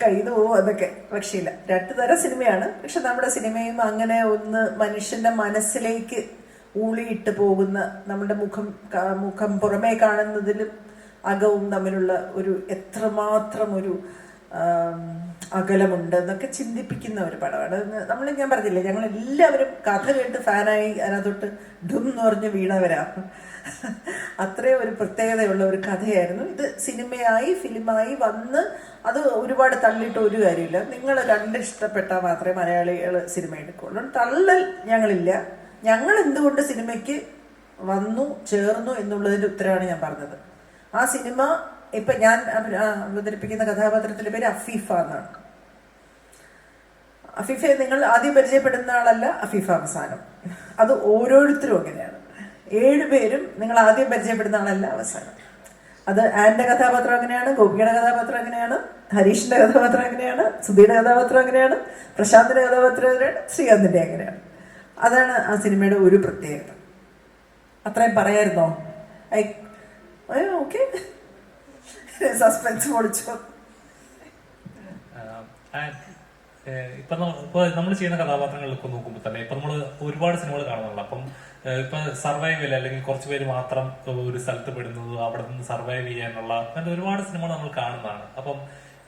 Speaker 1: കയ്യിൽ പോവും എന്നൊക്കെ. പക്ഷേ ഇല്ല, 2 തരം സിനിമയാണ്. പക്ഷെ നമ്മുടെ സിനിമയും അങ്ങനെ ഒന്ന് മനുഷ്യന്റെ മനസ്സിലേക്ക് ഊളിയിട്ട് പോകുന്ന, നമ്മുടെ മുഖം പുറമേ കാണുന്നതിലും അകവും തമ്മിലുള്ള ഒരു എത്രമാത്രം ഒരു അകലമുണ്ട് എന്നൊക്കെ ചിന്തിപ്പിക്കുന്ന ഒരു പടമാണ്. ഞാൻ പറഞ്ഞില്ലേ, ഞങ്ങൾ എല്ലാവരും കഥ കേട്ട് ഫാനായി അതിനകത്തോട്ട് ഡും എന്ന് പറഞ്ഞ് വീണവരാ. അത്രയും ഒരു പ്രത്യേകതയുള്ള ഒരു കഥയായിരുന്നു ഇത്. സിനിമയായി ഫിലിമായി വന്ന് അത് ഒരുപാട് തള്ളിയിട്ട് ഒരു കാര്യമില്ല. നിങ്ങൾ ഇഷ്ടപ്പെട്ടാൽ മാത്രമേ മലയാളികൾ സിനിമ എടുക്കുള്ളൂ. തള്ളൽ ഞങ്ങളില്ല. ഞങ്ങൾ എന്തുകൊണ്ട് സിനിമയ്ക്ക് വന്നു ചേർന്നു എന്നുള്ളതിൻ്റെ ഉത്തരവാണ് ഞാൻ പറഞ്ഞത്. ആ സിനിമ ഇപ്പം ഞാൻ അവതരിപ്പിക്കുന്ന കഥാപാത്രത്തിൻ്റെ പേര് അഫീഫ എന്നാണ്. അഫീഫയെ നിങ്ങൾ ആദ്യം പരിചയപ്പെടുന്ന ആളല്ല, അഫീഫ അവസാനം. അത് ഓരോരുത്തരും അങ്ങനെയാണ്. 7 പേരും നിങ്ങൾ ആദ്യം പരിചയപ്പെടുന്ന ആളല്ല അവസാനം. അത് ആൻ്റെ കഥാപാത്രം അങ്ങനെയാണ്, ഗോപിയുടെ കഥാപാത്രം അങ്ങനെയാണ്, ഹരീഷിന്റെ കഥാപാത്രം അങ്ങനെയാണ്, സുധീയുടെ കഥാപാത്രം അങ്ങനെയാണ്, പ്രശാന്തിന്റെ കഥാപാത്രം അങ്ങനെയാണ്, ശ്രീകാന്തിന്റെ അങ്ങനെയാണ്. അതാണ് ആ സിനിമയുടെ ഒരു പ്രത്യേകത. അത്രയും പറയായിരുന്നോ? Okay, suspense പൊളിച്ചോ.
Speaker 7: ഇപ്പൊ നമ്മൾ ചെയ്യുന്ന കഥാപാത്രങ്ങളിലൊക്കെ നോക്കുമ്പോൾ തന്നെ ഇപ്പൊ നമ്മൾ ഒരുപാട് സിനിമകൾ കാണുന്നുള്ളൂ. അപ്പം ഇപ്പൊ സർവൈവൽ, അല്ലെങ്കിൽ കുറച്ച് പേര് മാത്രം ഒരു സ്ഥലത്ത് പെടുന്നത്, അവിടെ നിന്ന് സർവൈവ് ചെയ്യാനുള്ള അങ്ങനത്തെ ഒരുപാട് സിനിമകൾ നമ്മൾ കാണുന്നതാണ്. അപ്പം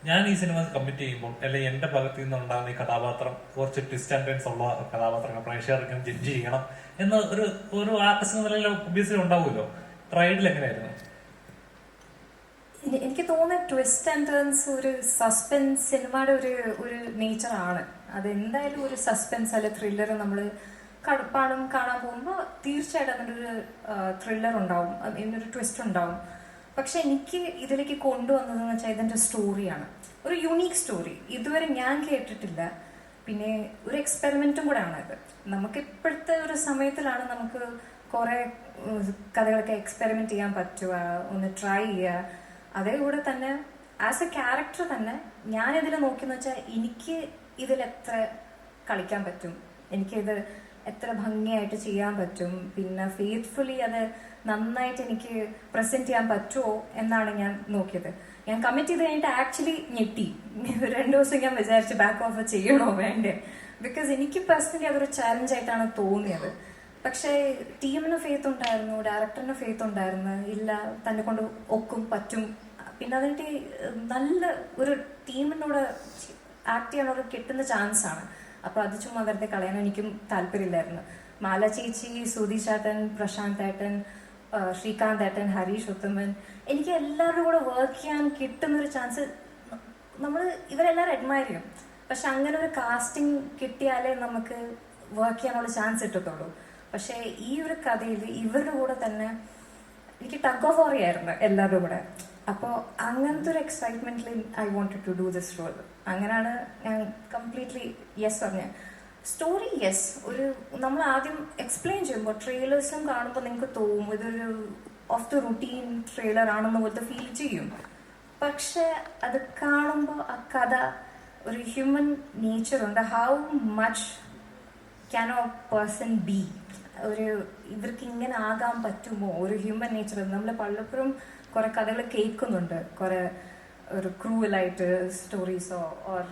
Speaker 7: ഞാൻ ഈ സിനിമ കമ്മിറ്റ് ചെയ്യുമ്പോൾ, അല്ലെങ്കിൽ എന്റെ ഭാഗത്ത് നിന്നുണ്ടാകുന്ന ഈ കഥാപാത്രം കുറച്ച് ട്വിസ്റ്റ് ആൻഡ് ടേൺസ് ഉള്ള കഥാപാത്രങ്ങൾ പ്രേക്ഷകർക്കും ജഡ്ജ് ചെയ്യണം എന്ന ഒരു ആർട്ടിസ്റ്റ് എന്ന നിലയിൽ ഒബ്വിയസ്ലി ഉണ്ടാവുമല്ലോ. റൈഡിൽ എങ്ങനെയായിരുന്നു?
Speaker 2: എനിക്ക് തോന്നുന്നത് ട്വിസ്റ്റ് ആൻഡ് ടേൺസ് ഒരു സസ്പെൻസ് സിനിമയുടെ ഒരു നേച്ചറാണ്. അത് എന്തായാലും ഒരു സസ്പെൻസ് അല്ലെ ത്രില്ലർ നമ്മൾ കാണാൻ പോകുമ്പോൾ തീർച്ചയായിട്ടും അതിനൊരു ത്രില്ലർ ഉണ്ടാവും, അതിനൊരു ട്വിസ്റ്റ് ഉണ്ടാവും. പക്ഷെ എനിക്ക് ഇതിലേക്ക് കൊണ്ടുവന്നതെന്ന് വെച്ചാൽ ഇതിൻ്റെ സ്റ്റോറിയാണ്. ഒരു യുണീക്ക് സ്റ്റോറി ഇതുവരെ ഞാൻ കേട്ടിട്ടില്ല. പിന്നെ ഒരു എക്സ്പെരിമെൻറ്റും കൂടെ ആണിത്. നമുക്ക് ഇപ്പോഴത്തെ ഒരു സമയത്തിലാണ് നമുക്ക് കുറേ കഥകളൊക്കെ എക്സ്പെരിമെൻറ്റ് ചെയ്യാൻ പറ്റുക, ഒന്ന് ട്രൈ ചെയ്യുക. അതേകൂടെ തന്നെ ആസ് എ ക്യാരക്ടർ തന്നെ ഞാനിതിൽ നോക്കിയെന്ന് വെച്ചാൽ എനിക്ക് ഇതിലെത്ര കളിക്കാൻ പറ്റും, എനിക്കിത് എത്ര ഭംഗിയായിട്ട് ചെയ്യാൻ പറ്റും, പിന്നെ ഫെയ്ത്ത്ഫുള്ളി അത് നന്നായിട്ട് എനിക്ക് പ്രസന്റ് ചെയ്യാൻ പറ്റുമോ എന്നാണ് ഞാൻ നോക്കിയത്. ഞാൻ കമ്മിറ്റ് ചെയ്ത് കഴിഞ്ഞിട്ട് ആക്ച്വലി ഞെട്ടി. 2 ദിവസം ഞാൻ വിചാരിച്ച് ബാക്ക് ഓഫ് ചെയ്യണോ വേണ്ടേ, ബിക്കോസ് എനിക്ക് പേഴ്സണലി അതൊരു ചാലഞ്ചായിട്ടാണ് തോന്നിയത്. പക്ഷേ ടീമിന് ഫെയ്ത്ത് ഉണ്ടായിരുന്നു, ഡയറക്ടറിന് ഫെയ്ത്ത് ഉണ്ടായിരുന്നു, ഇല്ല തന്നെ കൊണ്ട് ഒക്കും പറ്റും. പിന്നെ അതിൻ്റെ നല്ല ഒരു ടീമിനോട് ആക്ട് ചെയ്യാനുള്ള കിട്ടുന്ന ചാൻസാണ്. അപ്പോൾ അത് ചുമ്മാ വെറുതെ കളയാൻ എനിക്കും താല്പര്യമില്ലായിരുന്നു. മാല ചേച്ചി, സുധി ചേട്ടൻ, പ്രശാന്ത് ഏട്ടൻ, ശ്രീകാന്ത് ഏട്ടൻ, ഹരീഷ് ഉത്തമൻ, എനിക്ക് എല്ലാവരുടെ കൂടെ വർക്ക് ചെയ്യാൻ കിട്ടുന്നൊരു ചാൻസ്. നമ്മൾ ഇവരെല്ലാവരും അഡ്മയർ ചെയ്യും, പക്ഷെ അങ്ങനെ ഒരു കാസ്റ്റിംഗ് കിട്ടിയാലേ നമുക്ക് വർക്ക് ചെയ്യാനുള്ള ചാൻസ് കിട്ടത്തുള്ളൂ. പക്ഷേ ഈ ഒരു കഥയിൽ ഇവരുടെ കൂടെ തന്നെ എനിക്ക് ടഗ് ഓഫ് വാർ ആയിരുന്നു എല്ലാവരുടെ കൂടെ. അപ്പോൾ അങ്ങനത്തെ ഒരു എക്സൈറ്റ്മെന്റിൽ I wanted to do this role. അങ്ങനെയാണ് ഞാൻ കംപ്ലീറ്റ്ലി യെസ് പറഞ്ഞത്. സ്റ്റോറി യെസ്, ഒരു നമ്മൾ ആദ്യം എക്സ്പ്ലെയിൻ ചെയ്യുമ്പോൾ ട്രെയിലേഴ്സും കാണുമ്പോൾ നിങ്ങൾക്ക് തോന്നും ഇതൊരു ഓഫ് ദ റുട്ടീൻ ട്രെയിലർ ആണെന്ന് പോലത്തെ ഫീൽ ചെയ്യും. പക്ഷെ അത് കാണുമ്പോൾ ആ കഥ ഒരു ഹ്യൂമൻ നേച്ചറുണ്ട്. How much can a person be, ഒരു ഇവർക്ക് ഇങ്ങനെ ആകാൻ പറ്റുമോ ഒരു ഹ്യൂമൻ നേച്ചർ. നമ്മൾ പലപ്പോഴും കുറെ കഥകൾ കേൾക്കുന്നുണ്ട്, കുറെ ഒരു ക്രൂവലായിട്ട് സ്റ്റോറീസോ or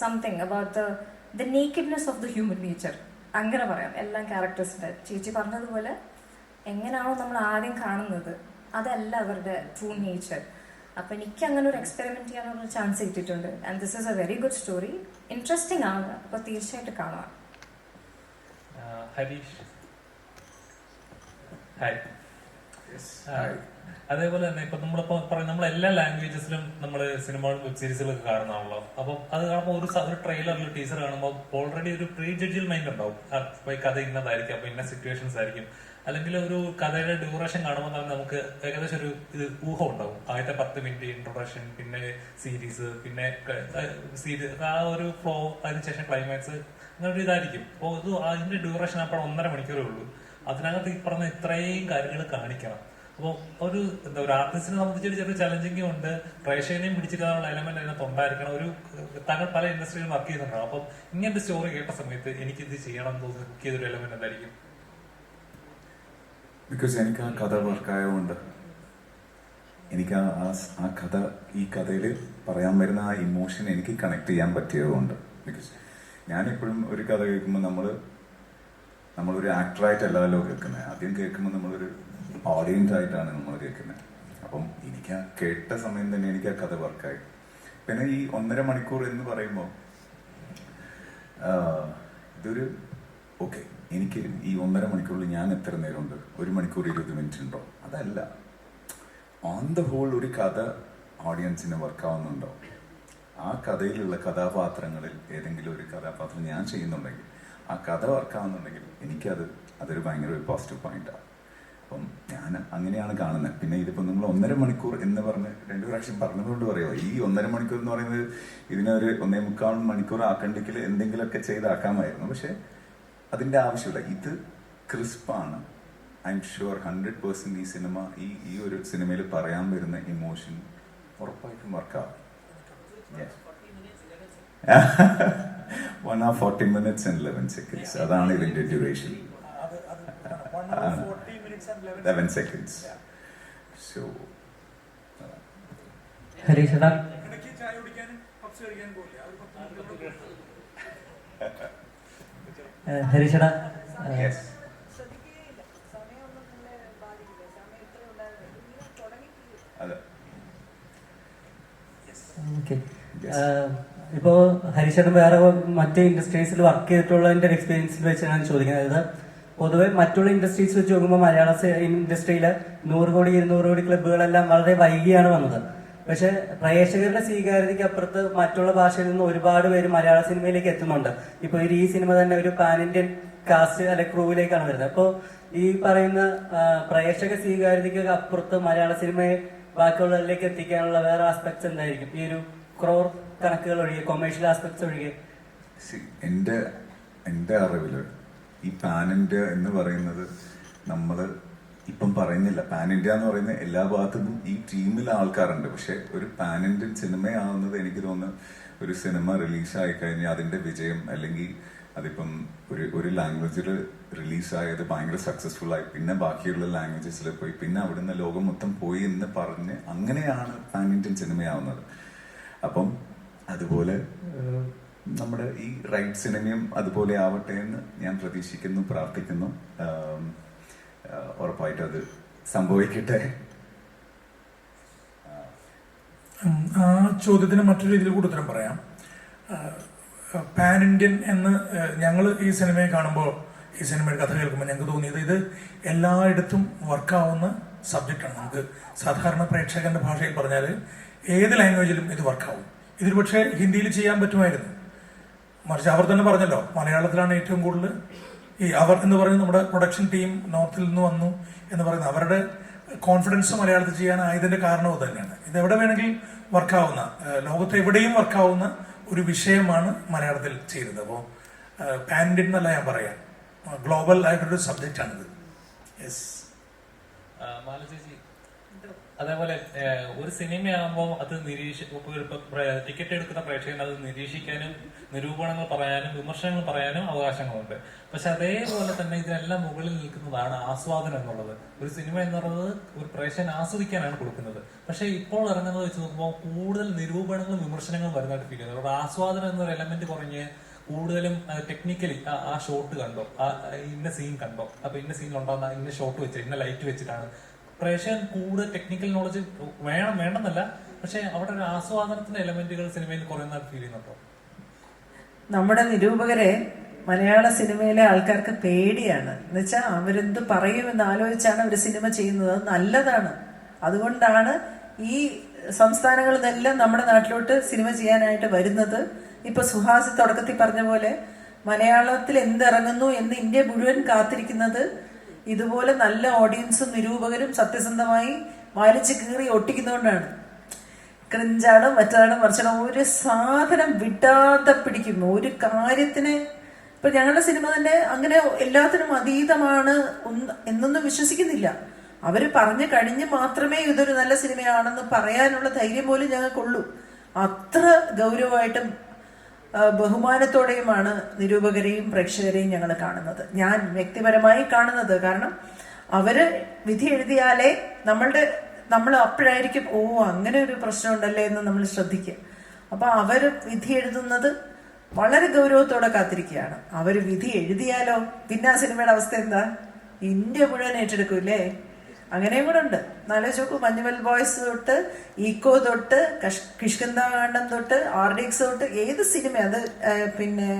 Speaker 2: something about the nakedness of the human nature, അങ്ങനെ പറയാം എല്ലാ ക്യാരക്ടേഴ്സിൻ്റെ. ചേച്ചി പറഞ്ഞതുപോലെ എങ്ങനെയാണോ നമ്മൾ ആദ്യം കാണുന്നത് അതല്ല അവരുടെ ട്രൂ നേച്ചർ. അപ്പം എനിക്ക് അങ്ങനെ ഒരു എക്സ്പെരിമെന്റ് ചെയ്യാനുള്ള ചാൻസ് കിട്ടിയിട്ടുണ്ട്. And this is A very good story, interesting ആണ്. അപ്പോൾ തീർച്ചയായിട്ടും കാണാം.
Speaker 7: ഹരീഷ്, ഹായ്. അതേപോലെ തന്നെ ഇപ്പൊ നമ്മളിപ്പോ പറയും നമ്മൾ എല്ലാ ലാംഗ്വേജസിലും നമ്മൾ സിനിമകളും വെബ് സീരീസുകളൊക്കെ കാണുന്നതാണല്ലോ. അപ്പം അത് കാണുമ്പോൾ ഒരു ട്രെയിലറിൽ ടീസർ കാണുമ്പോൾ ഓൾറെഡി ഒരു പ്രീ ജഡ്ജിൽ മൈൻഡ് ഉണ്ടാവും. ഈ കഥ ഇന്നതായിരിക്കും, അപ്പൊ ഇന്ന സിറ്റുവേഷൻസ് ആയിരിക്കും. അല്ലെങ്കിൽ ഒരു കഥയുടെ ഡ്യൂറേഷൻ കാണുമ്പോൾ തന്നെ നമുക്ക് ഏകദേശം ഒരു ഊഹം ഉണ്ടാവും. ആദ്യത്തെ 10 മിനിറ്റ് ഇൻട്രൊഡക്ഷൻ, പിന്നെ സീരീസ്, പിന്നെ ആ ഒരു ഫ്ലോ, അതിനുശേഷം ക്ലൈമാക്സ്, അങ്ങനെ ഒരു ഇതായിരിക്കും. അപ്പോൾ ഇത് അതിന്റെ ഡ്യൂറേഷൻ അപ്പോൾ 1.5 മണിക്കൂറേ ഉള്ളൂ. അതിനകത്ത് ഈ പറഞ്ഞ ഇത്രയും കാര്യങ്ങൾ കാണിക്കണം. അപ്പോൾ ഒരു എന്താ ഒരു ആർട്ടിസ്റ്റിനെ സംബന്ധിച്ചൊരു ചെറിയ ചലഞ്ചിങ്ങും ഉണ്ട്. പ്രേക്ഷകനെയും പിടിച്ചിരിക്കാനുള്ള എലമെന്റ് അതിനകത്ത് ഉണ്ടായിരിക്കണം. ഒരു താങ്കൾ പല ഇൻഡസ്ട്രിയിലും വർക്ക് ചെയ്യുന്നുണ്ടാവും. അപ്പം ഇങ്ങനത്തെ സ്റ്റോറി കേട്ട സമയത്ത് എനിക്കിത് ചെയ്യണം എന്ന് തോന്നി ബുക്ക് ചെയ്തൊരു എലമെന്റ് എന്തായിരിക്കും?
Speaker 3: ബിക്കോസ് എനിക്ക് ആ കഥ വർക്കായതുകൊണ്ട് എനിക്ക് ആ കഥ, ഈ കഥയിൽ പറയാൻ വരുന്ന ആ ഇമോഷൻ എനിക്ക് കണക്ട് ചെയ്യാൻ പറ്റിയതുകൊണ്ട്. ബിക്കോസ് ഞാനെപ്പോഴും ഒരു കഥ കേൾക്കുമ്പോൾ നമ്മളൊരു ആക്ടറായിട്ടല്ലല്ലോ കേൾക്കുന്നത്. ആദ്യം കേൾക്കുമ്പോൾ നമ്മളൊരു ഓഡിയൻസ് ആയിട്ടാണ് നമ്മൾ കേൾക്കുന്നത്. അപ്പം എനിക്ക് ആ കേട്ട സമയം തന്നെ എനിക്ക് ആ കഥ വർക്കായി. പിന്നെ ഈ 1.5 മണിക്കൂർ എന്ന് പറയുമ്പോൾ ഇതൊരു ഓക്കെ, എനിക്ക് ഈ 1.5 മണിക്കൂറിൽ ഞാൻ എത്ര നേരമുണ്ട്, 1 മണിക്കൂർ 20 മിനിറ്റ് ഉണ്ടോ? അതല്ല, ഓൺ ദ ഹോൾ ഒരു കഥ ഓഡിയൻസിന് വർക്കാവുന്നുണ്ടോ? ആ കഥയിലുള്ള കഥാപാത്രങ്ങളിൽ ഏതെങ്കിലും ഒരു കഥാപാത്രം ഞാൻ ചെയ്യുന്നുണ്ടെങ്കിൽ, ആ കഥ വർക്കാവുന്നുണ്ടെങ്കിൽ അതൊരു ഭയങ്കര ഒരു പോസിറ്റീവ് പോയിന്റാണ്. അപ്പം ഞാൻ അങ്ങനെയാണ് കാണുന്നത്. പിന്നെ ഇതിപ്പോൾ നമ്മൾ 1.5 മണിക്കൂർ എന്ന് പറഞ്ഞ് 2 പ്രാവശ്യം പറഞ്ഞതുകൊണ്ട് പറയുമോ, ഈ 1.5 മണിക്കൂർ എന്ന് പറയുന്നത് ഇതിനൊരു 1.25 മണിക്കൂർ ആക്കണ്ടെങ്കിൽ എന്തെങ്കിലുമൊക്കെ ചെയ്താക്കാമായിരുന്നു. പക്ഷെ അതിൻ്റെ ആവശ്യമില്ല. ഇത് ക്രിസ്പാണ്. ഐ എം ഷുവർ 100% ഈ സിനിമ, ഈ ഒരു സിനിമയിൽ പറയാൻ വരുന്ന ഇമോഷൻ ഉറപ്പായിട്ടും വർക്കാവും. 1 hour 40 minutes and 11 seconds. അതാണ് ഇതിന്റെ ഡ്യൂറേഷൻ. 11 seconds. So
Speaker 8: ഹരീഷടാ, ഹരീഷടാ,
Speaker 3: yes. അതെ.
Speaker 8: ഓക്കെ. ഇപ്പോൾ ഹരീഷേട്ടൻ വേറെ മറ്റ് ഇൻഡസ്ട്രീസിൽ വർക്ക് ചെയ്തിട്ടുള്ളതിൻ്റെ ഒരു എക്സ്പീരിയൻസിൽ വെച്ചാണ് ചോദിക്കുന്നത്. അതായത് പൊതുവെ മറ്റുള്ള ഇൻഡസ്ട്രീസ് വെച്ച് നോക്കുമ്പോൾ മലയാള ഇൻഡസ്ട്രിയിൽ 100 കോടി 200 കോടി ക്ലബ്ബുകളെല്ലാം വളരെ വൈകിയാണ് വന്നത്. പക്ഷെ പ്രേക്ഷകരുടെ സ്വീകാര്യതയ്ക്ക് അപ്പുറത്ത് മറ്റുള്ള ഭാഷയിൽ നിന്ന് ഒരുപാട് പേര് മലയാള സിനിമയിലേക്ക് എത്തുന്നുണ്ട്. ഇപ്പോൾ ഈ സിനിമ തന്നെ ഒരു പാൻ ഇന്ത്യൻ കാസ്റ്റ് അല്ലെ ക്രൂവിലേക്കാണ് വരുന്നത്. അപ്പോൾ ഈ പറയുന്ന പ്രേക്ഷക സ്വീകാര്യതയ്ക്ക് അപ്പുറത്ത് മലയാള സിനിമയെ ബാക്കിയുള്ളവരിലേക്ക് എത്തിക്കാനുള്ള വേറെ ആസ്പെക്ട്സ് എന്തായിരിക്കും? ഈ ഒരു ക്രോർ കണക്കുകൾ ഒഴികെ, കൊമേഴ്ഷ്യൽ ആസ്പെക്ട്സ് ഒഴികെ.
Speaker 3: എൻ്റെ അറിവില് ഈ പാൻ ഇന്ത്യ എന്ന് പറയുന്നത് നമ്മൾ ഇപ്പം പറയുന്നില്ല. പാൻ ഇന്ത്യ എന്ന് പറയുന്ന എല്ലാ ഭാഗത്തുനിന്നും ഈ ടീമിൽ ആൾക്കാരുണ്ട്. പക്ഷെ ഒരു പാൻ ഇന്ത്യൻ സിനിമയാവുന്നത് എനിക്ക് തോന്നുന്നു ഒരു സിനിമ റിലീസായി കഴിഞ്ഞാൽ അതിന്റെ വിജയം, അല്ലെങ്കിൽ അതിപ്പം ഒരു ലാംഗ്വേജിൽ റിലീസായത് ഭയങ്കര സക്സസ്ഫുൾ ആയി, പിന്നെ ബാക്കിയുള്ള ലാംഗ്വേജസിൽ പോയി, പിന്നെ അവിടുന്ന് ലോകം മൊത്തം പോയി എന്ന് പറഞ്ഞ് അങ്ങനെയാണ് പാൻ ഇന്ത്യൻ സിനിമയാവുന്നത്. അപ്പം അതുപോലെ നമ്മുടെ ഈ റൈറ്റ് സിനിമയും അതുപോലെ ആവട്ടെ എന്ന് ഞാൻ പ്രതീക്ഷിക്കുന്നു, പ്രാർത്ഥിക്കുന്നു. ഉറപ്പായിട്ടും അത് സംഭവിക്കട്ടെ.
Speaker 11: ആ ചോദ്യത്തിന് മറ്റൊരു രീതിയിൽ കൂടി ഉത്തരം പറയാം. പാൻ ഇന്ത്യൻ എന്ന് ഞങ്ങൾ ഈ സിനിമയെ കാണുമ്പോൾ, ഈ സിനിമയുടെ കഥ കേൾക്കുമ്പോൾ ഞങ്ങൾക്ക് തോന്നിയത് ഇത് എല്ലായിടത്തും വർക്കാവുന്ന സബ്ജക്റ്റാണ്. നമുക്ക് സാധാരണ പ്രേക്ഷകന്റെ ഭാഷയിൽ പറഞ്ഞാൽ ഏത് ലാംഗ്വേജിലും ഇത് വർക്കാവും. ഇതൊരു പക്ഷേ ഹിന്ദിയിൽ ചെയ്യാൻ പറ്റുമായിരുന്നു. മറിച്ച് അവർ തന്നെ പറഞ്ഞല്ലോ, മലയാളത്തിലാണ് ഏറ്റവും കൂടുതൽ ഈ അവർ എന്ന് പറയുന്നത് നമ്മുടെ പ്രൊഡക്ഷൻ ടീം നോർത്തിൽ നിന്ന് വന്നു എന്ന് പറയുന്നത് അവരുടെ കോൺഫിഡൻസ് മലയാളത്തിൽ ചെയ്യാനായതിന്റെ കാരണം അത് തന്നെയാണ്. ഇത് എവിടെ വേണമെങ്കിൽ വർക്കാവുന്ന, ലോകത്ത് എവിടെയും വർക്കാവുന്ന ഒരു വിഷയമാണ് മലയാളത്തിൽ ചെയ്യുന്നത്. അപ്പോൾ പാൻ ഇന്ത്യൻ എന്നല്ല ഞാൻ പറയാം, ഗ്ലോബൽ ആയിട്ടൊരു സബ്ജക്റ്റാണിത്. യെസ്.
Speaker 7: മാലചേച്ചി, അതേപോലെ ഒരു സിനിമയാകുമ്പോൾ അത് ടിക്കറ്റ് എടുക്കുന്ന പ്രേക്ഷകന് അത് നിരീക്ഷിക്കാനും നിരൂപണങ്ങൾ പറയാനും വിമർശനങ്ങൾ പറയാനും അവകാശങ്ങളുണ്ട്. പക്ഷെ അതേപോലെ തന്നെ ഇതിനെല്ലാം മുകളിൽ നിൽക്കുന്നതാണ് ആസ്വാദനം എന്നുള്ളത്. ഒരു സിനിമ എന്ന് പറയുന്നത് ഒരു പ്രേക്ഷകൻ ആസ്വദിക്കാനാണ് കൊടുക്കുന്നത്. പക്ഷെ ഇപ്പോൾ ഇറങ്ങുന്നത് വെച്ച് നോക്കുമ്പോൾ കൂടുതൽ നിരൂപണങ്ങളും വിമർശനങ്ങളും വരുന്നതായിട്ട് ഫീൽ ചെയ്യുന്നത്. ഒരു ആസ്വാദനം എന്നൊരു എലമെന്റ് കുറഞ്ഞ് കൂടുതലും ടെക്നിക്കലി ആ ഷോട്ട് കണ്ടോ, ഇന്ന സീൻ കണ്ടോ, അപ്പൊ ഇന്ന സീനിലുണ്ടാകുന്ന ഇന്ന ഷോട്ട് വെച്ച് ഇന്ന ലൈറ്റ് വെച്ചിട്ടാണ് പ്രേക്ഷകൻ കൂടുതൽ ടെക്നിക്കൽ നോളജ് വേണമെന്നല്ല, പക്ഷെ അവിടെ ഒരു ആസ്വാദനത്തിന്റെ എലമെന്റുകൾ സിനിമയിൽ കുറയുന്നതായിട്ട് ഫീൽ ചെയ്യുന്നുണ്ടോ?
Speaker 1: നമ്മുടെ നിരൂപകരെ മലയാള സിനിമയിലെ ആൾക്കാർക്ക് പേടിയാണ്. എന്നുവെച്ചാൽ അവരെന്ത് പറയുമെന്ന് ആലോചിച്ചാണ് അവർ സിനിമ ചെയ്യുന്നത്. അത് നല്ലതാണ്. അതുകൊണ്ടാണ് ഈ സംസ്ഥാനങ്ങളിൽ നിന്നെല്ലാം നമ്മുടെ നാട്ടിലോട്ട് സിനിമ ചെയ്യാനായിട്ട് വരുന്നത്. ഇപ്പൊ സുഹാസ് തുടക്കത്തിൽ പറഞ്ഞ പോലെ മലയാളത്തിൽ എന്തിറങ്ങുന്നു എന്ന് ഇന്ത്യ മുഴുവൻ കാത്തിരിക്കുന്നത് ഇതുപോലെ നല്ല ഓഡിയൻസും നിരൂപകരും സത്യസന്ധമായി വലിച്ചു കീറി ഒട്ടിക്കുന്നതുകൊണ്ടാണ്. ക്രിഞ്ചാണ്, മറ്റാണ്, മറിച്ചാണ്, ഒരു സാധനം വിടാതെ പിടിക്കും. ഒരു കാര്യത്തിന് ഇപ്പൊ ഞങ്ങളുടെ സിനിമ തന്നെ അങ്ങനെ എല്ലാത്തിനും അതീതമാണ് എന്നൊന്നും വിശ്വസിക്കുന്നില്ല. അവര് പറഞ്ഞു കഴിഞ്ഞ് മാത്രമേ ഇതൊരു നല്ല സിനിമയാണെന്ന് പറയാനുള്ള ധൈര്യം പോലും ഞങ്ങൾക്കുള്ളൂ. അത്ര ഗൗരവമായിട്ടും ബഹുമാനത്തോടെയുമാണ് നിരൂപകരെയും പ്രേക്ഷകരെയും ഞങ്ങൾ കാണുന്നത്. ഞാൻ വ്യക്തിപരമായി കാണുന്നത്. കാരണം അവര് വിധി എഴുതിയാലേ നമ്മൾ അപ്പോഴായിരിക്കും അങ്ങനെ ഒരു പ്രശ്നം ഉണ്ടല്ലേ എന്ന് നമ്മൾ ശ്രദ്ധിക്കുക. അപ്പൊ അവര് വിധി എഴുതുന്നത് വളരെ ഗൗരവത്തോടെ കാത്തിരിക്കുകയാണ്. അവര് വിധി എഴുതിയാലോ പിന്നെ ആ സിനിമയുടെ അവസ്ഥ എന്താ? ഇന്ത്യ മുഴുവൻ ഏറ്റെടുക്കൂല്ലേ? അങ്ങനെയും കൂടെ ഉണ്ട്. നാലോചോക്ക് മഞ്ഞുമൽ ബോയ്സ് തൊട്ട് ഈക്കോ തൊട്ട് കിഷ്കിന്ധാകാന്ഡം തൊട്ട് RDX തൊട്ട് ഏത് സിനിമ അത് പിന്നെ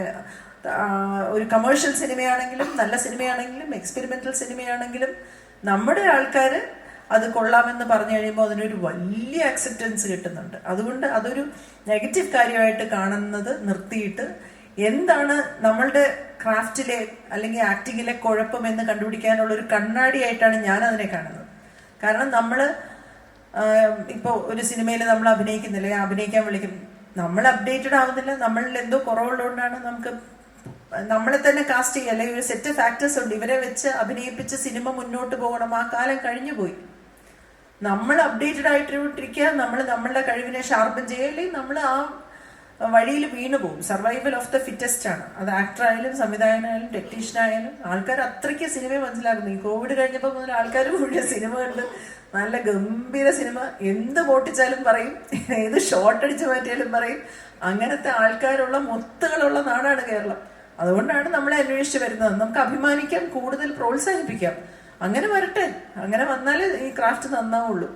Speaker 1: ഒരു കമേഴ്ഷ്യൽ സിനിമയാണെങ്കിലും നല്ല സിനിമയാണെങ്കിലും എക്സ്പെരിമെന്റൽ സിനിമയാണെങ്കിലും നമ്മുടെ ആൾക്കാർ അത് കൊള്ളാമെന്ന് പറഞ്ഞു കഴിയുമ്പോൾ അതിനൊരു വലിയ അക്സെപ്റ്റൻസ് കിട്ടുന്നുണ്ട്. അതുകൊണ്ട് അതൊരു നെഗറ്റീവ് കാര്യമായിട്ട് കാണുന്നത് നിർത്തിയിട്ട് എന്താണ് നമ്മളുടെ ക്രാഫ്റ്റിലെ അല്ലെങ്കിൽ ആക്ടിങ്ങിലെ കുഴപ്പം എന്ന് കണ്ടുപിടിക്കാനുള്ള ഒരു കണ്ണാടിയായിട്ടാണ് ഞാൻ അതിനെ കാണുന്നത്. കാരണം നമ്മൾ ഇപ്പോൾ ഒരു സിനിമയിൽ നമ്മൾ അഭിനയിക്കുന്നില്ല, അഭിനയിക്കാൻ വിളിക്കും, നമ്മൾ അപ്ഡേറ്റഡ് ആവുന്നില്ല, നമ്മളിൽ എന്തോ കുറവുള്ളതുകൊണ്ടാണ് നമുക്ക് നമ്മളെ തന്നെ കാസ്റ്റ് ചെയ്യുക. അല്ലെങ്കിൽ ഒരു സെറ്റ് ഓഫ് ആക്ടേഴ്സ് ഉണ്ട്, ഇവരെ വെച്ച് അഭിനയിപ്പിച്ച് സിനിമ മുന്നോട്ട് പോകണം. ആ കാലം കഴിഞ്ഞു പോയി. നമ്മൾ അപ്ഡേറ്റഡ് ആയിട്ടിരിക്കുക, നമ്മൾ നമ്മളുടെ കഴിവിനെ ഷാർപ്പൻ ചെയ്യുക, അല്ലെങ്കിൽ നമ്മൾ ആ വഴിയിൽ വീണു പോകും. സർവൈവൽ ഓഫ് ദ ഫിറ്റസ്റ്റ് ആണ്. അത് ആക്ടറായാലും സംവിധായകനായാലും ടെക്നീഷ്യനായാലും ആൾക്കാർ അത്രയ്ക്ക് സിനിമയെ മനസ്സിലാക്കുന്നു. ഈ കോവിഡ് കഴിഞ്ഞപ്പോൾ മുതൽ ആൾക്കാർ മുഴുവൻ സിനിമ കണ്ട് നല്ല ഗംഭീര സിനിമ, എന്ത് പൊട്ടിച്ചാലും പറയും, ഏത് ഷോട്ട് അടിച്ച് മാറ്റിയാലും പറയും. അങ്ങനത്തെ ആൾക്കാരുള്ള മൊത്തുകളുള്ള നാടാണ് കേരളം. അതുകൊണ്ടാണ് നമ്മളെ അന്വേഷിച്ച് വരുന്നത്. നമുക്ക് അഭിമാനിക്കാം, കൂടുതൽ പ്രോത്സാഹിപ്പിക്കാം. അങ്ങനെ വരട്ടെ. അങ്ങനെ വന്നാലേ ഈ ക്രാഫ്റ്റ് നന്നാവുള്ളൂ.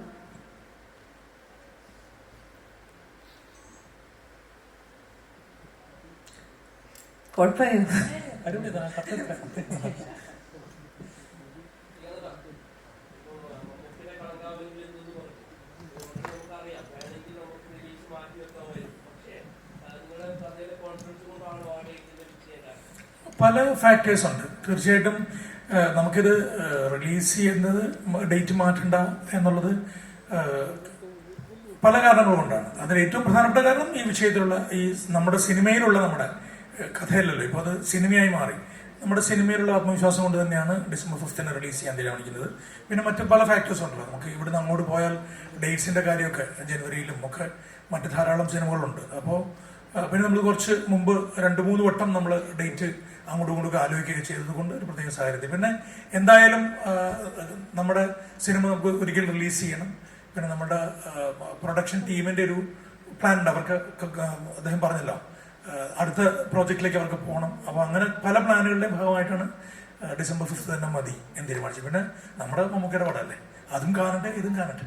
Speaker 1: കുഴപ്പമായോ?
Speaker 11: പല ഫാക്ടേഴ്സ് ഉണ്ട്. തീർച്ചയായിട്ടും നമുക്കിത് റിലീസ് ചെയ്യുന്നത് ഡേറ്റ് മാറ്റണ്ട എന്നുള്ളത് പല കാരണങ്ങൾ കൊണ്ടാണ്. അതിൽ ഏറ്റവും പ്രധാനപ്പെട്ട കാരണം ഈ വിഷയത്തിലുള്ള ഈ നമ്മുടെ സിനിമയിലുള്ള നമ്മുടെ കഥയല്ലല്ലോ, ഇപ്പോൾ അത് സിനിമയായി മാറി. നമ്മുടെ സിനിമയിലുള്ള ആത്മവിശ്വാസം കൊണ്ട് തന്നെയാണ് December 5 റിലീസ് ചെയ്യാൻ തീരുമാനിക്കുന്നത്. പിന്നെ മറ്റു പല ഫാക്ടേഴ്സും ഉണ്ടല്ലോ. നമുക്ക് ഇവിടുന്ന് അങ്ങോട്ട് പോയാൽ ഡേറ്റ്സിന്റെ കാര്യമൊക്കെ ജനുവരിയിലും ഒക്കെ മറ്റ് ധാരാളം സിനിമകളുണ്ട്. അപ്പോൾ പിന്നെ നമ്മൾ കുറച്ച് മുമ്പ് 2-3 വട്ടം നമ്മൾ ഡേറ്റ് അങ്ങോട്ടും ഇങ്ങോട്ടും ആലോചിക്കുകയൊക്കെ ചെയ്തതുകൊണ്ട് ഒരു പ്രത്യേക സാഹചര്യം. പിന്നെ എന്തായാലും നമ്മുടെ സിനിമ നമുക്ക് ഒരിക്കൽ റിലീസ് ചെയ്യണം. പിന്നെ നമ്മുടെ പ്രൊഡക്ഷൻ ടീമിന്റെ ഒരു പ്ലാൻ ഉണ്ട്. അവർക്ക് അദ്ദേഹം പറഞ്ഞല്ലോ അടുത്ത പ്രോജക്റ്റിലേക്ക് അവർക്ക് പോകണം. അപ്പോൾ അങ്ങനെ പല പ്ലാനുകളുടെയും ഭാഗമായിട്ടാണ് December 5 തന്നെ മതി എന്ന് തീരുമാനിച്ചു. പിന്നെ നമ്മുടെ മമ്മൂക്കയുടെ പടമല്ലേ, അതും കാണട്ടെ ഇതും കാണട്ടെ.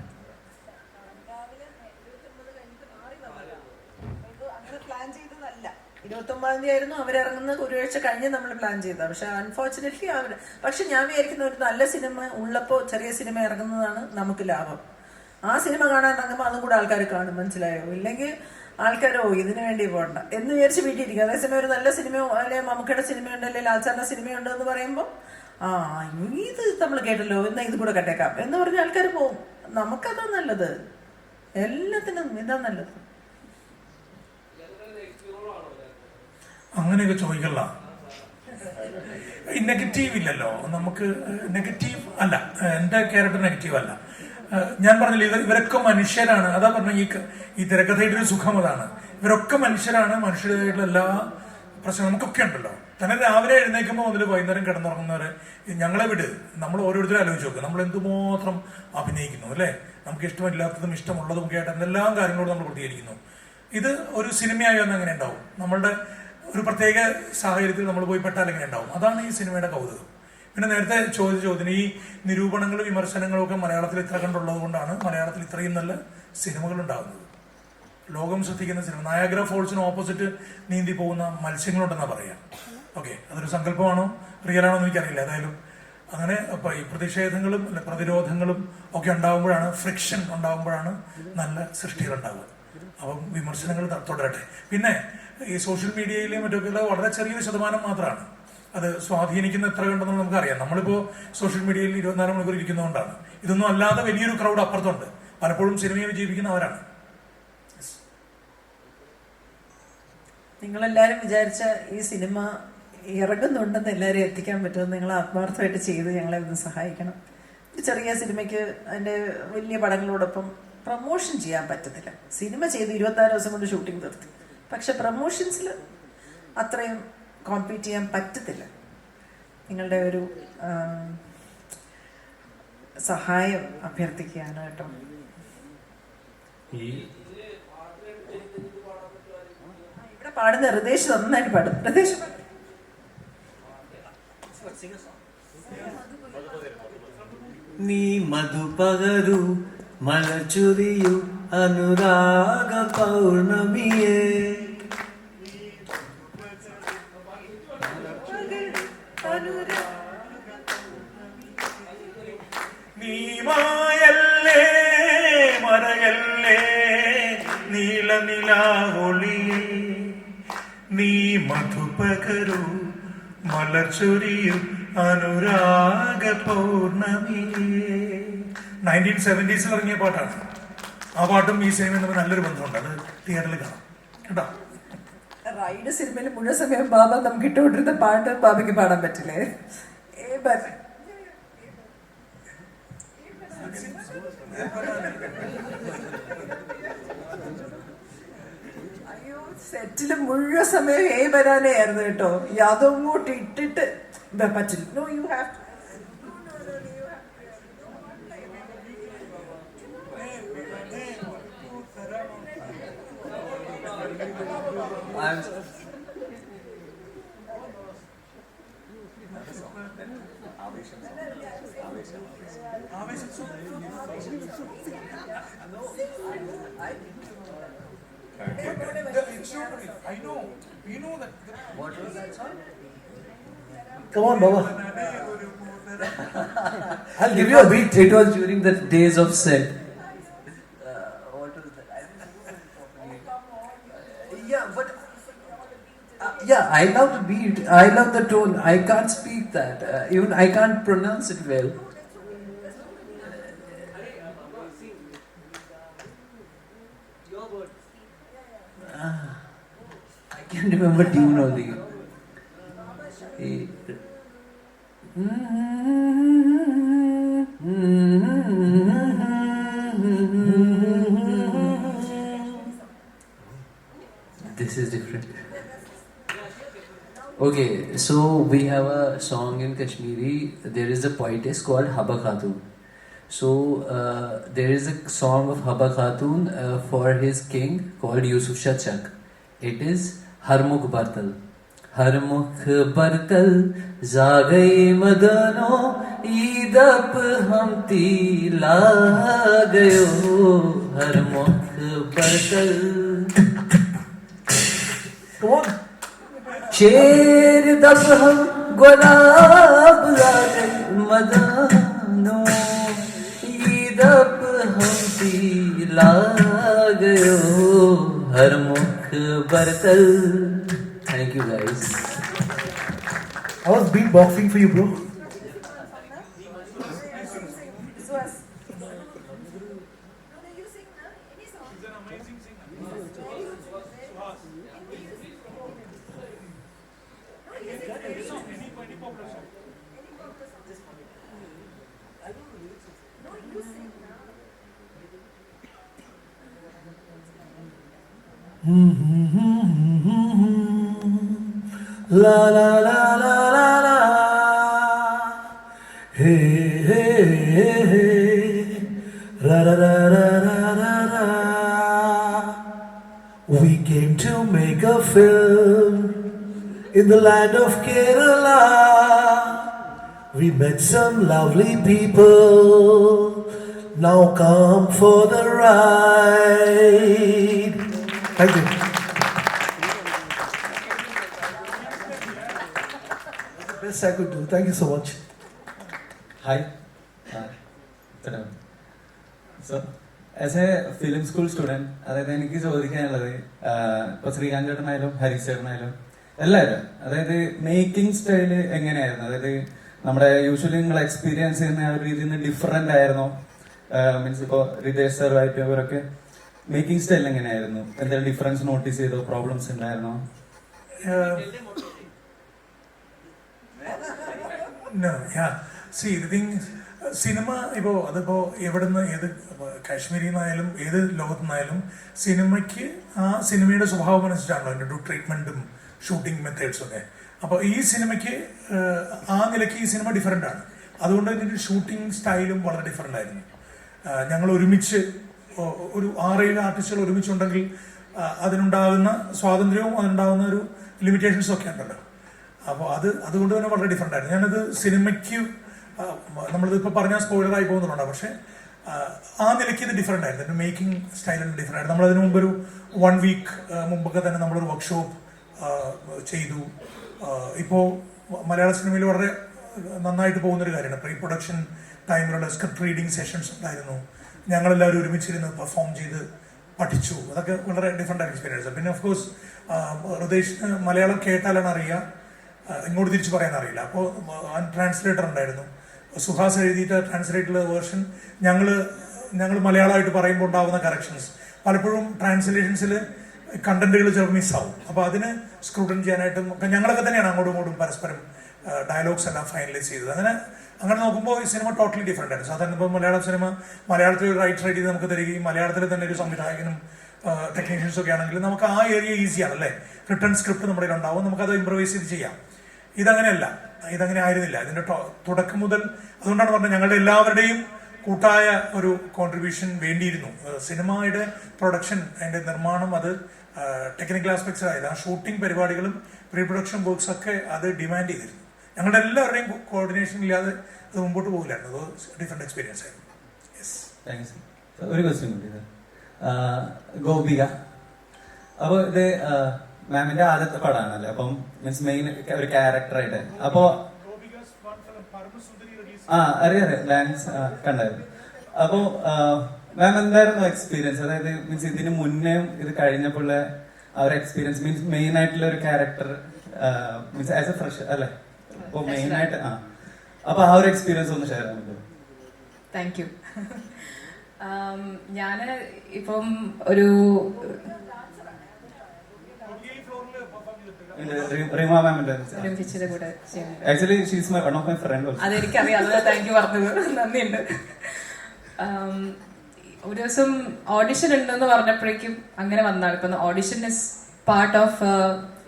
Speaker 1: അങ്ങനെ പ്ലാൻ ചെയ്തതല്ല. 29 ആയിരുന്നു അവരിറങ്ങുന്നത്, ഒരു ആഴ്ച കഴിഞ്ഞ് നമ്മൾ പ്ലാൻ ചെയ്തത്. പക്ഷെ അൺഫോർച്ചുനേറ്റ്ലി പക്ഷെ ഞാൻ വിചാരിക്കുന്ന ഒരു നല്ല സിനിമ ഉള്ളപ്പോൾ ചെറിയ സിനിമ ഇറങ്ങുന്നതാണ് നമുക്ക് ലാഭം. ആ സിനിമ കാണാൻ ഇറങ്ങുമ്പോൾ അതും കൂടെ ആൾക്കാർ കാണും, മനസ്സിലായോ? ഇല്ലെങ്കിൽ ആൾക്കാരോ ഇതിനു വേണ്ടി പോകണ്ട എന്ന് വിചാരിച്ച് വീട്ടിലിരിക്കും. അതേസമയം ഒരു നല്ല സിനിമയോ അല്ലെങ്കിൽ മമ്മൂക്കയുടെ സിനിമയുണ്ട് അല്ലെങ്കിൽ ലാൽസാറിന്റെ സിനിമയുണ്ട് എന്ന് പറയുമ്പോൾ ഇത് നമ്മൾ കേട്ടല്ലോ എന്നാൽ ഇത് കൂടെ കട്ടേക്കാം എന്ന് പറഞ്ഞ ആൾക്കാർ പോകും. നമുക്കതാ നല്ലത്, എല്ലാത്തിനും ഇതാ നല്ലത്.
Speaker 11: അങ്ങനെയൊക്കെ ചോദിക്കല്ല. നെഗറ്റീവ് ഇല്ലല്ലോ നമുക്ക്. നെഗറ്റീവ് അല്ല, എൻ്റെ ക്യാരക്ടർ നെഗറ്റീവ് അല്ല. ഞാൻ പറഞ്ഞില്ല, ഇവരൊക്കെ മനുഷ്യരാണ്. അതാ പറഞ്ഞ ഈ തിരക്കഥയുടെ ഒരു സുഖം അതാണ്. ഇവരൊക്കെ മനുഷ്യരാണ്. മനുഷ്യരായിട്ടുള്ള എല്ലാ പ്രശ്നം നമുക്കൊക്കെ ഉണ്ടല്ലോ. തന്നെ രാവിലെ എഴുന്നേൽക്കുമ്പോൾ മുതൽ വൈകുന്നേരം കിടന്നുറങ്ങുന്നവരെ ഞങ്ങളെ വിട്, നമ്മൾ ഓരോരുത്തരും ആലോചിച്ച് നോക്കുക. നമ്മൾ എന്തുമാത്രം അഭിനയിക്കുന്നു അല്ലേ? നമുക്ക് ഇഷ്ടമില്ലാത്തതും ഇഷ്ടമുള്ളതും ഒക്കെ ആയിട്ട് എന്തെല്ലാം കാര്യങ്ങളോട് നമ്മൾ പ്രതികരിക്കുന്നു. ഇത് ഒരു സിനിമയായി വന്ന് എങ്ങനെ ഉണ്ടാവും? നമ്മളുടെ ഒരു പ്രത്യേക സാഹചര്യത്തിൽ നമ്മൾ പോയി പെട്ടാൽ എങ്ങനെ ഉണ്ടാവും? അതാണ് ഈ സിനിമയുടെ കൗതുകം. പിന്നെ നേരത്തെ ചോദിച്ച ചോദ്യം, ഈ നിരൂപണങ്ങളും വിമർശനങ്ങളും ഒക്കെ മലയാളത്തിൽ ഇത്ര കണ്ടുള്ളത് കൊണ്ടാണ് മലയാളത്തിൽ ഇത്രയും നല്ല സിനിമകൾ ഉണ്ടാകുന്നത്. ലോകം ശ്രദ്ധിക്കുന്ന സിനിമ. നയാഗ്ര ഫോൾസിന് ഓപ്പോസിറ്റ് നീന്തി പോകുന്ന മത്സ്യങ്ങളുണ്ടെന്നാണ് പറയാം. ഓക്കെ, അതൊരു സങ്കല്പമാണോ റിയൽ ആണോ എന്ന് എനിക്കറിയില്ല. ഏതായാലും അങ്ങനെ ഈ പ്രതിഷേധങ്ങളും പ്രതിരോധങ്ങളും ഒക്കെ ഉണ്ടാകുമ്പോഴാണ്, ഫ്രിക്ഷൻ ഉണ്ടാകുമ്പോഴാണ് നല്ല സൃഷ്ടികൾ ഉണ്ടാവുക. അപ്പം വിമർശനങ്ങൾ തുടരട്ടെ. പിന്നെ ഈ സോഷ്യൽ മീഡിയയിലും മറ്റൊക്കെയുള്ള വളരെ ചെറിയൊരു ശതമാനം മാത്രമാണ് അത് സ്വാധീനിക്കുന്ന. എത്ര കണ്ടെന്ന് നമുക്കറിയാം. നമ്മളിപ്പോൾ സോഷ്യൽ മീഡിയയിൽ 24 മണിക്കൂർ ഇരിക്കുന്നതുകൊണ്ടാണ്. ഇതൊന്നും അല്ലാതെ വലിയൊരു ക്രൗഡ് അപ്പുറത്തുണ്ട്. പലപ്പോഴും സിനിമയെ വിജയിപ്പിക്കുന്നവരാണ്.
Speaker 1: നിങ്ങളെല്ലാവരും വിചാരിച്ച ഈ സിനിമ ഇറങ്ങുന്നുണ്ടെന്ന് എല്ലാവരും എത്തിക്കാൻ പറ്റുമെന്ന് നിങ്ങൾ ആത്മാർത്ഥമായിട്ട് ചെയ്ത് ഞങ്ങളെ ഒന്ന് സഹായിക്കണം. ഒരു ചെറിയ സിനിമയ്ക്ക് അതിൻ്റെ വലിയ പടങ്ങളോടൊപ്പം പ്രൊമോഷൻ ചെയ്യാൻ പറ്റത്തില്ല. സിനിമ ചെയ്ത് 26 ദിവസം കൊണ്ട് ഷൂട്ടിംഗ് നിർത്തി. പക്ഷെ പ്രൊമോഷൻസിൽ അത്രയും കോമ്പീറ്റ് ചെയ്യാൻ പറ്റത്തില്ല. നിങ്ങളുടെ ഒരു സഹായം അഭ്യർത്ഥിക്കുകയാണ് കേട്ടോ. ഇവിടെ പാടുന്ന ഹൃദേശ് നന്നായിട്ട് പാടും. ഹൃദേശ്
Speaker 8: നീ മധുപകരു മലച്ചുരിയു അനുരാഗ പൗർണമിയേ
Speaker 11: നീ മായല്ലേ മറയല്ലേ നീലനിലാവൊളിയേ നീ മധുപകരു മലർച്ചൊരിയു അനുരാഗ പൗർണമിയേ. 1970s ഇറങ്ങിയ പാട്ടാണ്. ആ പാട്ടും ഈ സിനിമയും തമ്മിൽ നല്ലൊരു ബന്ധമുണ്ട്. അത് തിയേറ്ററിൽ കാണാം കേട്ടോ.
Speaker 1: റൈഡ് സിനിമയിൽ മുഴുവൻ സമയം ബാബ നമുക്ക് ഇട്ടുകൊണ്ടിരുന്ന പാട്ട് ബാബയ്ക്ക് പാടാൻ പറ്റില്ലേ? അയ്യോ, സെറ്റില് മുഴുവൻ സമയം വരാനേ ആയിരുന്നു കേട്ടോ. യാതൊങ്ങോട്ട് ഇട്ടിട്ട് പറ്റില്ല. No, you have
Speaker 11: I know. We know that.
Speaker 5: What was that song?
Speaker 10: Come on, Baba.
Speaker 5: I'll give you a beat. It was during the days of set. What was that? Yeah, but yeah, I love the beat. I love the tone. I can't speak that. Even I can't pronounce it well. I can remember tune only. This is different. Okay, so we have a song in Kashmiri. There is a poetess called Haba Khatun. So there is a song of Haba Khatun for his king called Yusuf Shah Chak. It is Harmukh Bartal. Harmukh Bartal Zagai Madano Idap Hamti La Gayo Harmukh Bartal.
Speaker 10: Come on.
Speaker 5: शेर दब हम गुलाब लागे मदानो ईदब हम पीला गयो हर मुख बरतल. Thank you guys.
Speaker 10: I was beatboxing for you, bro. La la la la la la. Hey hey hey hey. La la la la la la la. We came to make a film in the land of Kerala. We met some lovely people. Now come for the ride. Thank you. Best I could do. Thank you so much.
Speaker 12: Hi. So, as a film school student, അതായത് എനിക്ക് ചോദിക്കാനുള്ളത് ഇപ്പൊ ശ്രീകാന്ത് ചേട്ടനായാലും ഹരീഷ് ചേട്ടനായാലും എല്ലാവരും അതായത് making style എങ്ങനെയായിരുന്നു? അതായത് നമ്മുടെ usually നിങ്ങൾ എക്സ്പീരിയൻസ് ചെയ്യുന്ന ആ ഒരു രീതിയിൽ നിന്ന് ഡിഫറെന്റ് ആയിരുന്നോ? മീൻസ് ഇപ്പോ റിതേഷ് സാറുമായിട്ട് ഇവരൊക്കെ മേക്കിംഗ് സ്റ്റൈൽ എങ്ങനെയായിരുന്നു? എന്തെങ്കിലും ഡിഫറൻസ് നോട്ടീസ് ചെയ്തോ? പ്രോബ്ലംസ് ഉണ്ടായിരുന്നോ?
Speaker 11: സിനിമ ഇപ്പോൾ അതിപ്പോൾ എവിടുന്ന് ഏത് കാശ്മീരിൽ നിന്നായാലും ഏത് ലോകത്തു നിന്നായാലും സിനിമയ്ക്ക് ആ സിനിമയുടെ സ്വഭാവം അനുസരിച്ചാണല്ലോ അതിൻ്റെ ട്രീറ്റ്മെൻറ്റും ഷൂട്ടിംഗ് മെത്തേഡ്സും ഒക്കെ. അപ്പോൾ ഈ സിനിമയ്ക്ക് ആ നിലയ്ക്ക് ഈ സിനിമ ഡിഫറെൻ്റ് ആണ്. അതുകൊണ്ട് തന്നെ ഷൂട്ടിംഗ് സ്റ്റൈലും വളരെ ഡിഫറെൻ്റ് ആയിരുന്നു. ഞങ്ങൾ ഒരുമിച്ച് ഒരു 6-7 ആർട്ടിസ്റ്റുകൾ ഒരുമിച്ചുണ്ടെങ്കിൽ അതിനുണ്ടാകുന്ന സ്വാതന്ത്ര്യവും അതിനുണ്ടാകുന്ന ഒരു ലിമിറ്റേഷൻസും ഒക്കെ ഉണ്ടല്ലോ. അപ്പോൾ അതുകൊണ്ട് തന്നെ വളരെ ഡിഫറെൻ്റ് ആയിരുന്നു. ഞാനത് സിനിമയ്ക്ക് നമ്മളിതിപ്പോൾ പറഞ്ഞാൽ സ്പോയിലറായി പോകുന്നുണ്ടോ, പക്ഷേ ആ നിലയ്ക്ക് ഇത് ഡിഫറെൻ്റ് ആയിരുന്നു. എൻ്റെ മേക്കിംഗ് സ്റ്റൈലിന് ഡിഫറെൻ്റ് ആയിരുന്നു. നമ്മളതിന് മുമ്പൊരു 1 വീക്ക് മുമ്പൊക്കെ തന്നെ നമ്മളൊരു വർക്ക്ഷോപ്പ് ചെയ്തു. ഇപ്പോൾ മലയാള സിനിമയിൽ വളരെ നന്നായിട്ട് പോകുന്നൊരു കാര്യമാണ്. പ്രീ പ്രൊഡക്ഷൻ ടൈമിലുള്ള സ്ക്രിപ്റ്റ് റീഡിങ് സെഷൻസ് ഉണ്ടായിരുന്നു. ഞങ്ങളെല്ലാവരും ഒരുമിച്ചിരുന്ന് പെർഫോം ചെയ്ത് പഠിച്ചു. അതൊക്കെ വളരെ ഡിഫറെൻ്റ് ആയ എക്സ്പീരിയൻസ്. പിന്നെ ഓഫ് കോഴ്സ് ഹൃദയ് മലയാളം കേട്ടാലാണ് അറിയുക, ഇങ്ങോട്ട് തിരിച്ച് പറയാൻ അറിയില്ല. അപ്പോൾ ട്രാൻസ്ലേറ്റർ ഉണ്ടായിരുന്നു. സുഹാസ് എഴുതിയിട്ട് ട്രാൻസ്ലേറ്റഡ് വേർഷൻ ഞങ്ങൾ മലയാളമായിട്ട് പറയുമ്പോൾ ഉണ്ടാകുന്ന കറക്ഷൻസ് പലപ്പോഴും ട്രാൻസ്ലേഷൻസിൽ കണ്ടന്റുകൾ ചിലപ്പോൾ മിസ്സാവും. അപ്പോൾ അതിന് സ്ക്രൂട്ടൻ ചെയ്യാനായിട്ടും ഞങ്ങളൊക്കെ തന്നെയാണ് അങ്ങോട്ടും ഇങ്ങോട്ടും പരസ്പരം ഡയലോഗ്സ് എല്ലാം ഫൈനലൈസ് ചെയ്തത്. അങ്ങനെ നോക്കുമ്പോൾ ഈ സിനിമ ടോട്ടലി ഡിഫറെൻ്റ് ആയിരുന്നു. സാധാരണ ഇപ്പോൾ മലയാള സിനിമ മലയാളത്തിൽ ഒരു റൈറ്റ് റൈറ്റ് ചെയ്ത് നമുക്ക് തരികയും മലയാളത്തിൽ തന്നെ ഒരു സംവിധായകനും ടെക്നീഷ്യൻസും ഒക്കെ ആണെങ്കിൽ നമുക്ക് ആ ഏരിയ ഈസിയാണ് അല്ലേ. റിട്ടേൺ സ്ക്രിപ്റ്റ് നമ്മുടെ ഉണ്ടാവും, നമുക്കത് ഇംപ്രവൈസ് ചെയ്ത് ചെയ്യാം. ഇതങ്ങനെയല്ല, ഇതങ്ങനെ ആയിരുന്നില്ല. ഇതിൻ്റെ തുടക്കം മുതൽ അതുകൊണ്ടാണ് പറഞ്ഞത് ഞങ്ങളുടെ എല്ലാവരുടെയും കൂട്ടായ ഒരു കോൺട്രിബ്യൂഷൻ വേണ്ടിയിരുന്നു. സിനിമയുടെ പ്രൊഡക്ഷൻ, അതിൻ്റെ നിർമ്മാണം, അത് ടെക്നിക്കൽ ആസ്പെക്ട്സ് ആയത് ആ ഷൂട്ടിംഗ് പരിപാടികളും പ്രീ പ്രൊഡക്ഷൻ വർക്ക്സ് ഒക്കെ അത് ഡിമാൻഡ് ചെയ്തിരുന്നു. ഞങ്ങളുടെ എല്ലാവരുടെയും കോർഡിനേഷൻ ഇല്ലാതെ അത് മുമ്പോട്ട് പോകില്ലായിരുന്നു. അത് ഡിഫറെൻറ്റ് എക്സ്പീരിയൻസ് ആയിരുന്നു. Yes,
Speaker 12: thanks. ഒരു ക്വസ്റ്റ്യൻ കൂടി. ഗോപിക, അപ്പോൾ ഇത് മാമിന്റെ ആദ്യത്തെ പടമാണല്ലേ, അപ്പം മീൻസ് മെയിൻ ഒരു ക്യാരക്ടറായിട്ട്. അപ്പോ അറിയാം ഡാൻസ് കണ്ടായിരുന്നു. അപ്പോ മാം എന്തായിരുന്നു എക്സ്പീരിയൻസ്? അതായത് മീൻസ് ഇതിന് മുന്നേ ഇത് കഴിഞ്ഞപ്പോഴുള്ള ആ ഒരു എക്സ്പീരിയൻസ്, മീൻസ് മെയിൻ ആയിട്ടുള്ള ഒരു character means as A fresh അല്ലേ, അപ്പൊ മെയിൻ ആയിട്ട് അപ്പൊ ആ ഒരു എക്സ്പീരിയൻസ് ഒന്ന് ഷെയർ ചെയ്യാൻ പറ്റുമോ?
Speaker 4: Thank you. ഞാന് ഇപ്പം ഒരു അതെനിക്കറിയാം, അത് താങ്ക് യു പറഞ്ഞത് നന്ദിയുണ്ട്. ഒരു ദിവസം ഓഡിഷൻ ഉണ്ടെന്ന് പറഞ്ഞപ്പോഴേക്കും അങ്ങനെ വന്നാണ്. ഇപ്പൊ audition is part of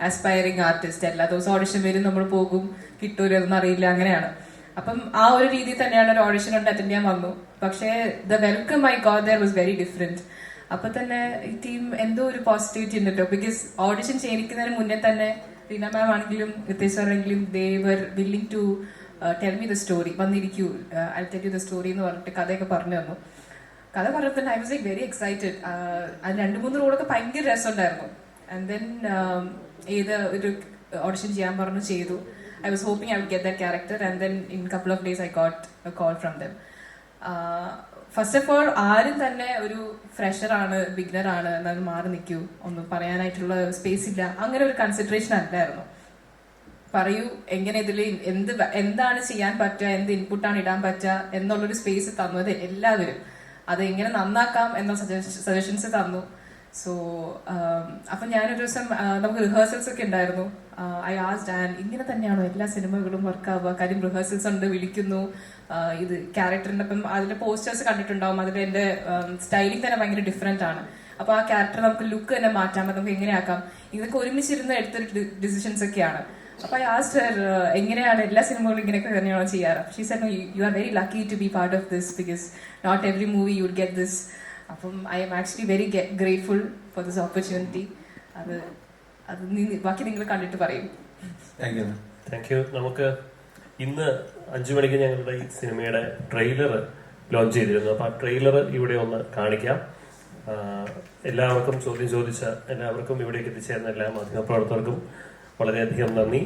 Speaker 4: aspiring artist. എല്ലാ ദിവസവും ഓഡിഷൻ വരും, നമ്മൾ പോകും, കിട്ടൂലെന്ന് അറിയില്ല, അങ്ങനെയാണ്. അപ്പം ആ ഒരു രീതിയിൽ തന്നെയാണ് ഒരു ഓഡിഷൻ ഉണ്ട്, അറ്റൻഡ് ചെയ്യാൻ വന്നു. പക്ഷേ the welcome I got there was very different. അപ്പൊ തന്നെ ഈ ടീം എന്തോ ഒരു പോസിറ്റിവിറ്റി ഉണ്ടല്ലോ. ബിക്കോസ് ഓഡിഷൻ ചെയ്യിക്കുന്നതിന് മുന്നേ തന്നെ റീന മാം ആണെങ്കിലും റിതേഷ് ആണെങ്കിലും they were willing to tell me the story. വന്നിരിക്കൂ, I tell you the story എന്ന് പറഞ്ഞിട്ട് കഥയൊക്കെ പറഞ്ഞു തന്നു. കഥ പറഞ്ഞപ്പോൾ തന്നെ I was like very excited. അത് 2-3 റോളൊക്കെ ഭയങ്കര രസമുണ്ടായിരുന്നു. ആൻഡ് ദെൻ ഏത് ഒരു ഓഡിഷൻ ചെയ്യാൻ പറഞ്ഞു, ചെയ്തു. I was hoping I would get that character, and then in a couple of days I got a call from them. First of all ആരും തന്നെ ഒരു ഫ്രഷർ ആണ്, ബിഗിനർ ആണ് എന്നാൽ മാറി നിൽക്കൂ, ഒന്നും പറയാനായിട്ടുള്ള സ്പേസ് ഇല്ല, അങ്ങനെ ഒരു കൺസിഡറേഷൻ അല്ലായിരുന്നു. പറയൂ, എങ്ങനെ ഇതിൽ എന്താണ് ചെയ്യാൻ പറ്റുക, എന്ത് ഇൻപുട്ടാണ് ഇടാൻ പറ്റുക എന്നുള്ളൊരു സ്പേസ് തന്നത് എല്ലാവരും. അത് എങ്ങനെ നന്നാക്കാം എന്ന സജഷൻസ് തന്നു. സോ അപ്പം ഞാനൊരു ദിവസം നമുക്ക് റിഹേഴ്സൽസ് ഒക്കെ ഉണ്ടായിരുന്നു. ഐ ആസ്ഡ് ആൻഡ് ഇങ്ങനെ തന്നെയാണോ എല്ലാ സിനിമകളും വർക്കാവുക? കാര്യം റിഹേഴ്സൽസ് ഉണ്ട്, വിളിക്കുന്നു, ഇത് ക്യാരക്ടറിൻ്റെ അപ്പം അതിന്റെ പോസ്റ്റേഴ്സ് കണ്ടിട്ടുണ്ടാവും, അതിൽ എൻ്റെ സ്റ്റൈലിംഗ് തന്നെ ഭയങ്കര ഡിഫറെന്റ് ആണ്. അപ്പോൾ ആ ക്യാരക്ടർ നമുക്ക് ലുക്ക് തന്നെ മാറ്റാം, നമുക്ക് എങ്ങനെയാക്കാം, ഇതൊക്കെ ഒരുമിച്ചിരുന്ന് എടുത്തൊരു ഡിസിഷൻസ് ഒക്കെയാണ്. അപ്പോൾ ഐ ആസ്ഡ് ഹർ എങ്ങനെയാണ് എല്ലാ സിനിമകളും ഇങ്ങനെയൊക്കെ തന്നെയാണോ ചെയ്യാറ്? She said you are very lucky to be part of this because not every movie you would get this. അപ്പം I'm actually very grateful for this opportunity. അത് ബാക്കി നിങ്ങൾ കണ്ടിട്ട് പറയും.
Speaker 13: Thank you. നമുക്ക് ഇന്ന് 5 മണിക്ക് ഞങ്ങളുടെ ഈ സിനിമയുടെ ട്രെയിലർ ലോഞ്ച് ചെയ്തിരുന്നു. അപ്പോൾ ആ ട്രെയിലർ ഇവിടെ ഒന്ന് കാണിക്കാം. എല്ലാവർക്കും ചോദ്യം ചോദിച്ച എല്ലാവർക്കും ഇവിടേക്ക് എത്തിച്ചേർന്ന എല്ലാ മാധ്യമപ്രവർത്തകർക്കും വളരെയധികം നന്ദി.